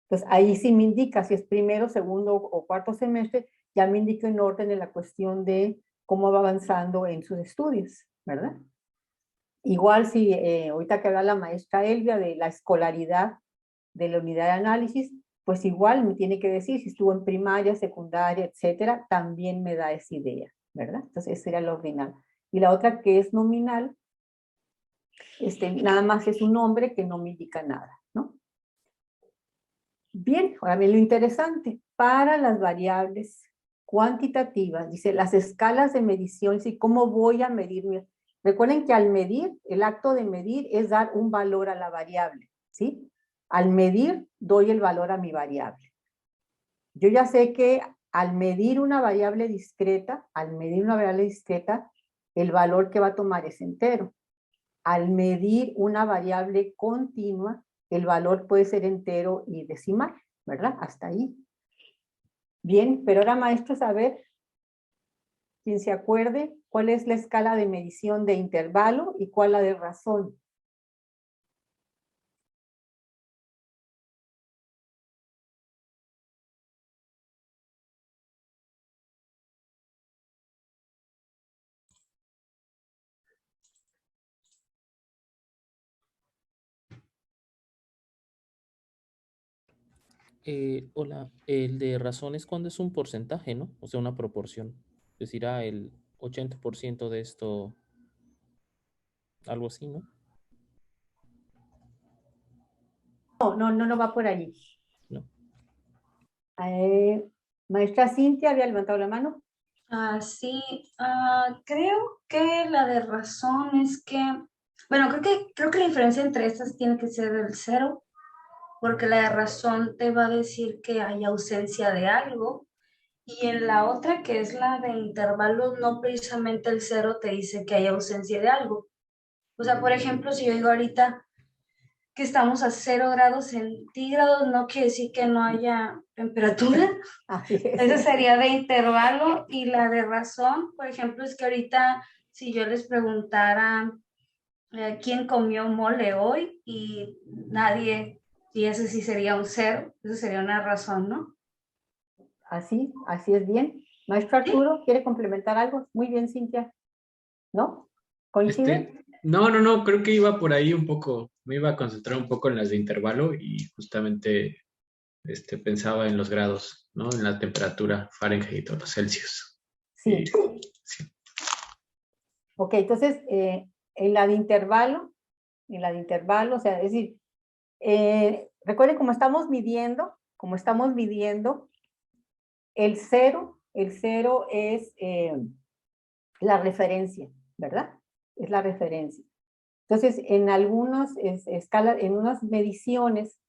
Entonces, ahí sí me indica si es primero, segundo o cuarto semestre, ya me indica en orden en la cuestión de cómo va avanzando en sus estudios, ¿verdad? Igual si ahorita que habla la maestra Elvia de la escolaridad de la unidad de análisis, pues igual me tiene que decir si estuvo en primaria, secundaria, etcétera, también me da esa idea, ¿verdad? Entonces, ese sería lo ordinal. Y la otra que es nominal, nada más es un nombre que no me indica nada, ¿no? Bien, ahora bien lo interesante, para las variables cuantitativas, dice las escalas de medición, ¿sí? ¿Cómo voy a medir? Recuerden que al medir, el acto de medir es dar un valor a la variable, ¿sí? Al medir, doy el valor a mi variable. Yo ya sé que al medir una variable discreta, el valor que va a tomar es entero. Al medir una variable continua, el valor puede ser entero y decimal, ¿verdad? Hasta ahí. Bien, pero ahora maestros, a ver, quien se acuerde, ¿cuál es la escala de medición de intervalo y cuál la de razón? Hola, el de razón es cuando es un porcentaje, ¿no? O sea, una proporción. Es decir, el 80% de esto, algo así, ¿no? No va por allí. No. Maestra Cintia había levantado la mano. Sí, creo que la de razón es que, bueno, creo que la diferencia entre estas tiene que ser el 0, porque la de razón te va a decir que hay ausencia de algo, y en la otra, que es la de intervalos, no precisamente el 0 te dice que hay ausencia de algo. O sea, por ejemplo, si yo digo ahorita que estamos a 0 grados centígrados, no quiere decir que no haya temperatura. Esa sería de intervalo, y la de razón, por ejemplo, es que ahorita si yo les preguntara quién comió mole hoy y nadie, y ese sí sería un 0, eso sería una razón, ¿no? Así es bien. Maestro Arturo, ¿quiere complementar algo? Muy bien, Cintia. ¿No? ¿Coincide? No, creo que iba por ahí un poco, me iba a concentrar un poco en las de intervalo y justamente pensaba en los grados, ¿no? En la temperatura Fahrenheit o los Celsius. Sí. Ok, entonces, en la de intervalo, o sea, es decir, recuerden cómo estamos midiendo, el cero es la referencia, ¿verdad? Es la referencia. Entonces, en algunas escalas, en unas mediciones,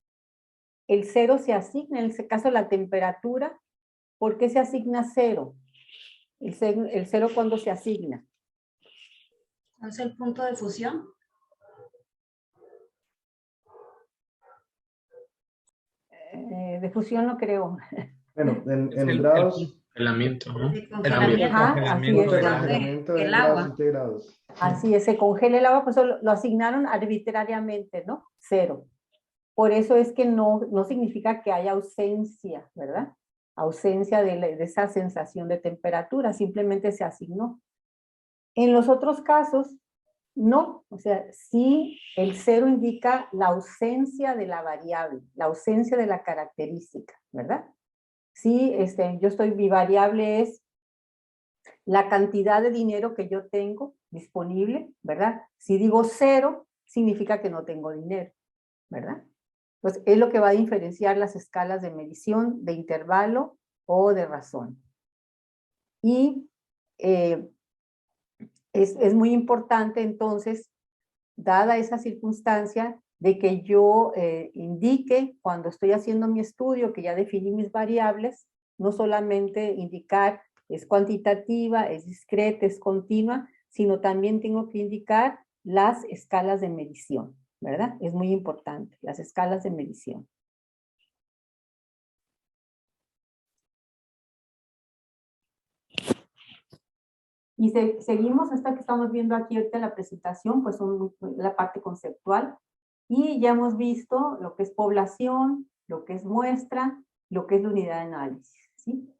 el 0 se asigna, en este caso la temperatura. ¿Por qué se asigna 0? El 0 cuando se asigna. ¿Cuál es el punto de fusión? De fusión no creo. Bueno, Es en el grados, congelamiento, ¿no? De El ambiente. Ajá, así es. congelamiento de El grados agua. centígrados. Así es, se congela el agua, pues lo asignaron arbitrariamente, ¿no? 0. Por eso es que no significa que haya ausencia, ¿verdad? Ausencia de esa sensación de temperatura, simplemente se asignó. En los otros casos, no, o sea, sí el 0 indica la ausencia de la variable, la ausencia de la característica, ¿verdad? Sí, mi variable es la cantidad de dinero que yo tengo disponible, ¿verdad? Si digo 0, significa que no tengo dinero, ¿verdad? Pues es lo que va a diferenciar las escalas de medición, de intervalo o de razón. Y es muy importante entonces, dada esa circunstancia, de que yo indique cuando estoy haciendo mi estudio, que ya definí mis variables, no solamente indicar es cuantitativa, es discreta, es continua, sino también tengo que indicar las escalas de medición, ¿verdad? Es muy importante, las escalas de medición. Y seguimos hasta que estamos viendo aquí ahorita la presentación, pues la parte conceptual. Y ya hemos visto lo que es población, lo que es muestra, lo que es la unidad de análisis, ¿sí?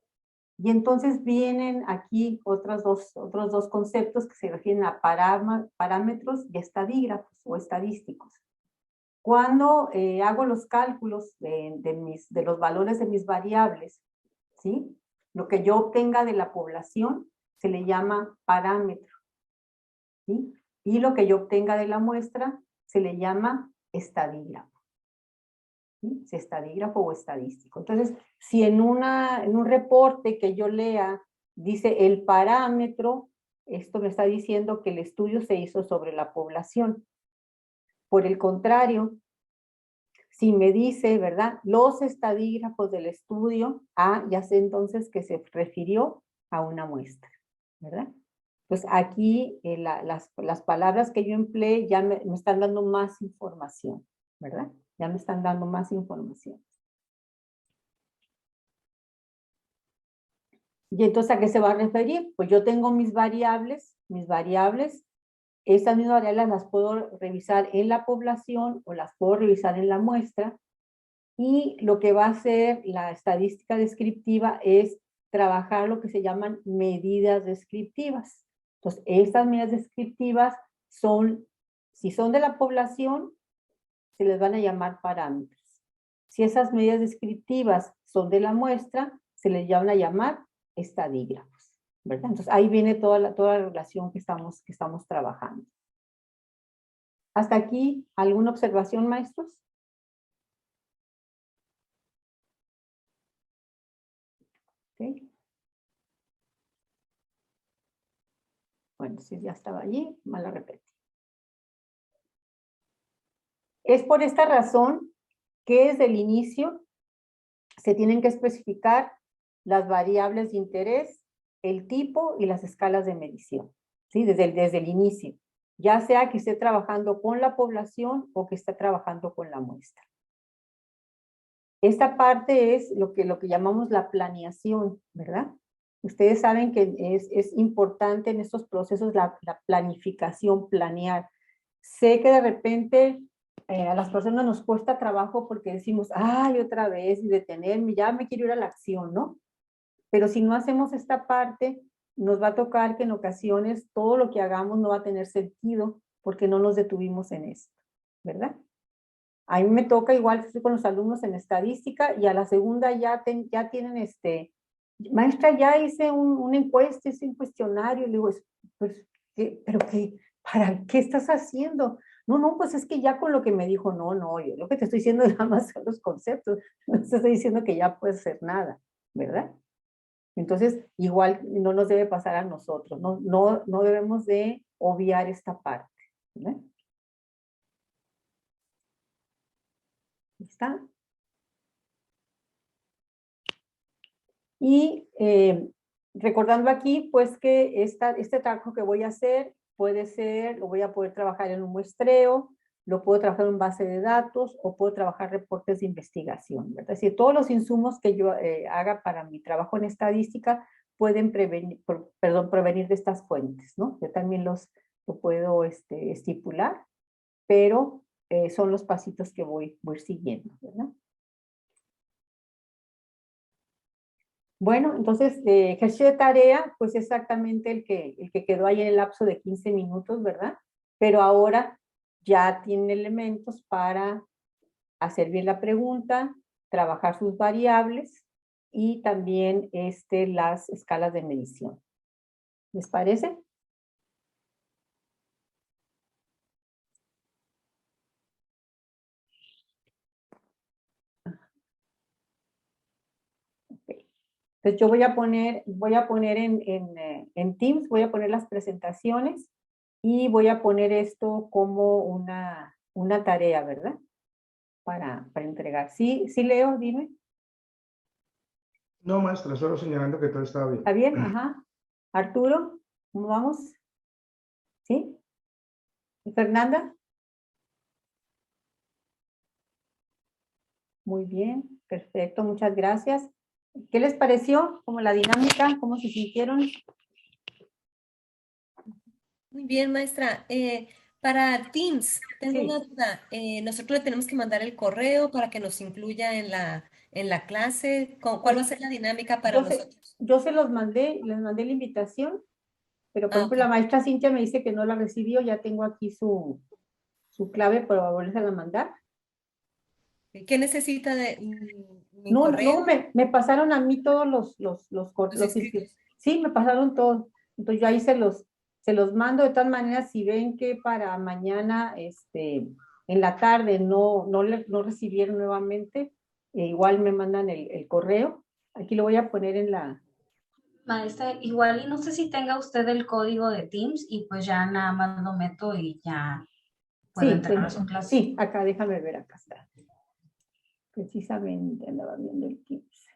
Y entonces vienen aquí otros dos conceptos que se refieren a parámetros y estadígrafos o estadísticos. Cuando hago los cálculos de los valores de mis variables, ¿sí? Lo que yo obtenga de la población se le llama parámetro, ¿sí? Y lo que yo obtenga de la muestra se le llama estadígrafo, ¿sí? Es estadígrafo o estadístico. Entonces, si en un reporte que yo lea dice el parámetro, esto me está diciendo que el estudio se hizo sobre la población. Por el contrario, si me dice, ¿verdad? Los estadígrafos del estudio, ya sé entonces que se refirió a una muestra, ¿verdad? Pues aquí las palabras que yo empleé ya me están dando más información, ¿verdad? Ya me están dando más información. Y entonces, ¿a qué se va a referir? Pues yo tengo mis variables, estas mismas variables las puedo revisar en la población o las puedo revisar en la muestra, y lo que va a hacer la estadística descriptiva es trabajar lo que se llaman medidas descriptivas. Entonces, estas medidas descriptivas si son de la población, se les van a llamar parámetros. Si esas medidas descriptivas son de la muestra, se les van a llamar estadígrafos, ¿verdad? Entonces, ahí viene toda la relación que estamos trabajando. ¿Hasta aquí alguna observación, maestros? ¿Okay? Bueno, si ya estaba allí, me la repetí. Es por esta razón que desde el inicio se tienen que especificar las variables de interés, el tipo y las escalas de medición, ¿sí? Desde el inicio, ya sea que esté trabajando con la población o que esté trabajando con la muestra. Esta parte es lo que llamamos la planeación, ¿verdad? Ustedes saben que es importante en estos procesos la planificación, planear. Sé que de repente a las personas nos cuesta trabajo porque decimos, ay, otra vez, y detenerme, ya me quiero ir a la acción, ¿no? Pero si no hacemos esta parte, nos va a tocar que en ocasiones todo lo que hagamos no va a tener sentido porque no nos detuvimos en esto, ¿verdad? A mí me toca igual que estoy con los alumnos en estadística y a la segunda ya tienen maestra, ya hice una encuesta, hice un cuestionario, le digo, pues, ¿para qué estás haciendo? No, pues es que ya con lo que me dijo, no, yo lo que te estoy diciendo es nada más los conceptos, no te estoy diciendo que ya puedes hacer nada, ¿verdad? Entonces, igual no nos debe pasar a nosotros, no debemos de obviar esta parte, ¿verdad? ¿Está? Y recordando aquí, pues que este trabajo que voy a hacer puede ser, lo voy a poder trabajar en un muestreo, lo puedo trabajar en base de datos o puedo trabajar reportes de investigación, ¿verdad? Es decir, todos los insumos que yo haga para mi trabajo en estadística pueden provenir de estas fuentes, ¿no? Yo también lo puedo estipular, pero son los pasitos que voy siguiendo, ¿verdad? Bueno, entonces, ejercicio de tarea, pues exactamente el que quedó ahí en el lapso de 15 minutos, ¿verdad? Pero ahora ya tiene elementos para hacer bien la pregunta, trabajar sus variables y también las escalas de medición. ¿Les parece? Entonces yo voy a poner en Teams, voy a poner las presentaciones y voy a poner esto como una tarea, ¿verdad? Para entregar. ¿Sí, Leo? Dime. No, maestra, solo señalando que todo estaba bien. ¿Está bien? Ajá. Arturo, ¿cómo vamos? ¿Sí? ¿Fernanda? Muy bien, perfecto, muchas gracias. ¿Qué les pareció? ¿Cómo la dinámica? ¿Cómo se sintieron? Muy bien, maestra. Para Teams, tengo una duda. Nosotros le tenemos que mandar el correo para que nos incluya en la clase. ¿Cuál va a ser la dinámica para nosotros? Yo se los mandé, les mandé la invitación, pero por ejemplo ok. la maestra Cintia me dice que no la recibió, ya tengo aquí su clave para volverse a mandar. ¿Qué necesita de mi No, correo? me pasaron a mí todos los escritos. sí, me pasaron todos. Entonces yo ahí se los mando. De todas maneras, si ven que para mañana, en la tarde no recibieron nuevamente, igual me mandan el correo. Aquí lo voy a poner en la... Maestra, igual y no sé si tenga usted el código de Teams y pues ya nada más lo meto y ya puedo entrar a su clase. Sí, acá déjame ver, acá está. Precisamente andaba viendo el Teams.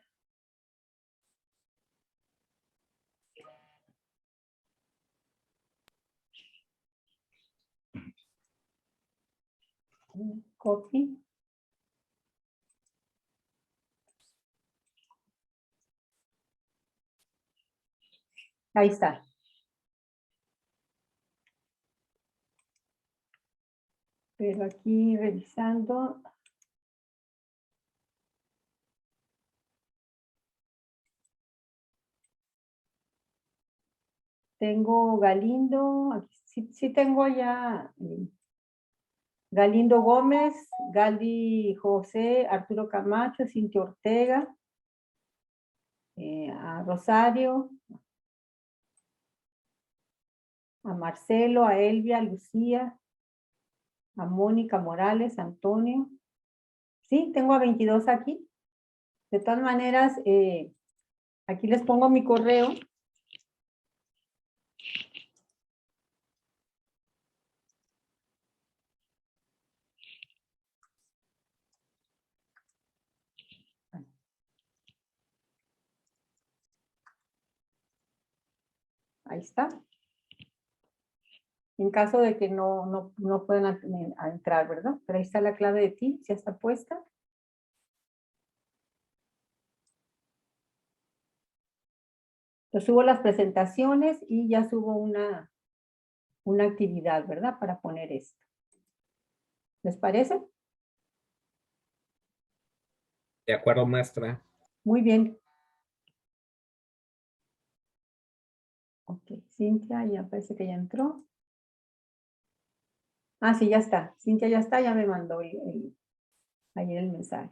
Copy. Ahí está. Pero aquí revisando. Tengo Galindo, aquí sí tengo ya Galindo Gómez, Galdi José, Arturo Camacho, Cintia Ortega, a Rosario, a Marcelo, a Elvia, a Lucía, a Mónica Morales, a Antonio. Sí, tengo a 22 aquí. De todas maneras, aquí les pongo mi correo. Ahí está. En caso de que no puedan entrar, ¿verdad? Pero ahí está la clave de Teams, ya está puesta. Yo subo las presentaciones y ya subo una actividad, ¿verdad? Para poner esto. ¿Les parece? De acuerdo, maestra. Muy bien. Ok, Cintia, ya parece que ya entró. Ah, sí, ya está. Cintia ya está, ya me mandó ayer el mensaje.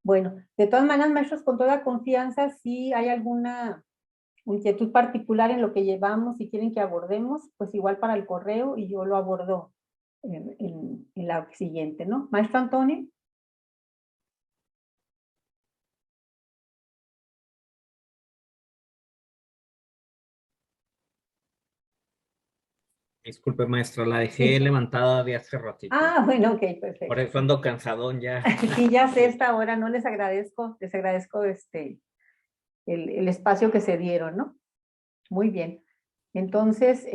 Bueno, de todas maneras, maestros, con toda confianza, si hay alguna inquietud particular en lo que llevamos, si quieren que abordemos, pues igual para el correo y yo lo abordo en la siguiente, ¿no? Maestro Antonio. Disculpe, maestra, la dejé levantada de hace ratito. Ah, bueno, ok, perfecto. Por eso ando cansadón ya. Sí, ya sé esta hora, no les agradezco el espacio que se dieron, ¿no? Muy bien. Entonces,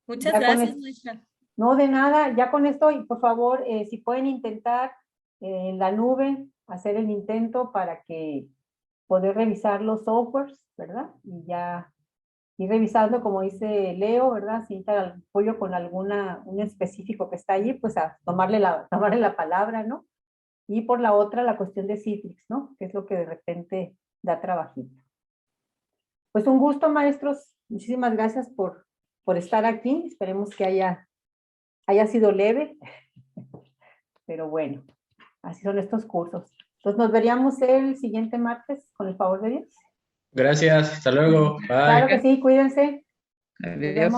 Muchas Ya con gracias, es- maestra. No, de nada, ya con esto, y por favor, si pueden intentar en la nube, hacer el intento para que poder revisar los softwares, ¿verdad? Y ya ir revisando, como dice Leo, ¿verdad? Si necesita apoyo con un específico que está allí, pues a tomarle la palabra, ¿no? Y por la otra, la cuestión de Citrix, ¿no? Que es lo que de repente da trabajito. Pues un gusto, maestros. Muchísimas gracias por estar aquí. Esperemos que haya sido leve, pero bueno, así son estos cursos. Entonces nos veríamos el siguiente martes, con el favor de Dios. Gracias, hasta luego. Bye. Claro que sí, cuídense. Nos Adiós. vemos.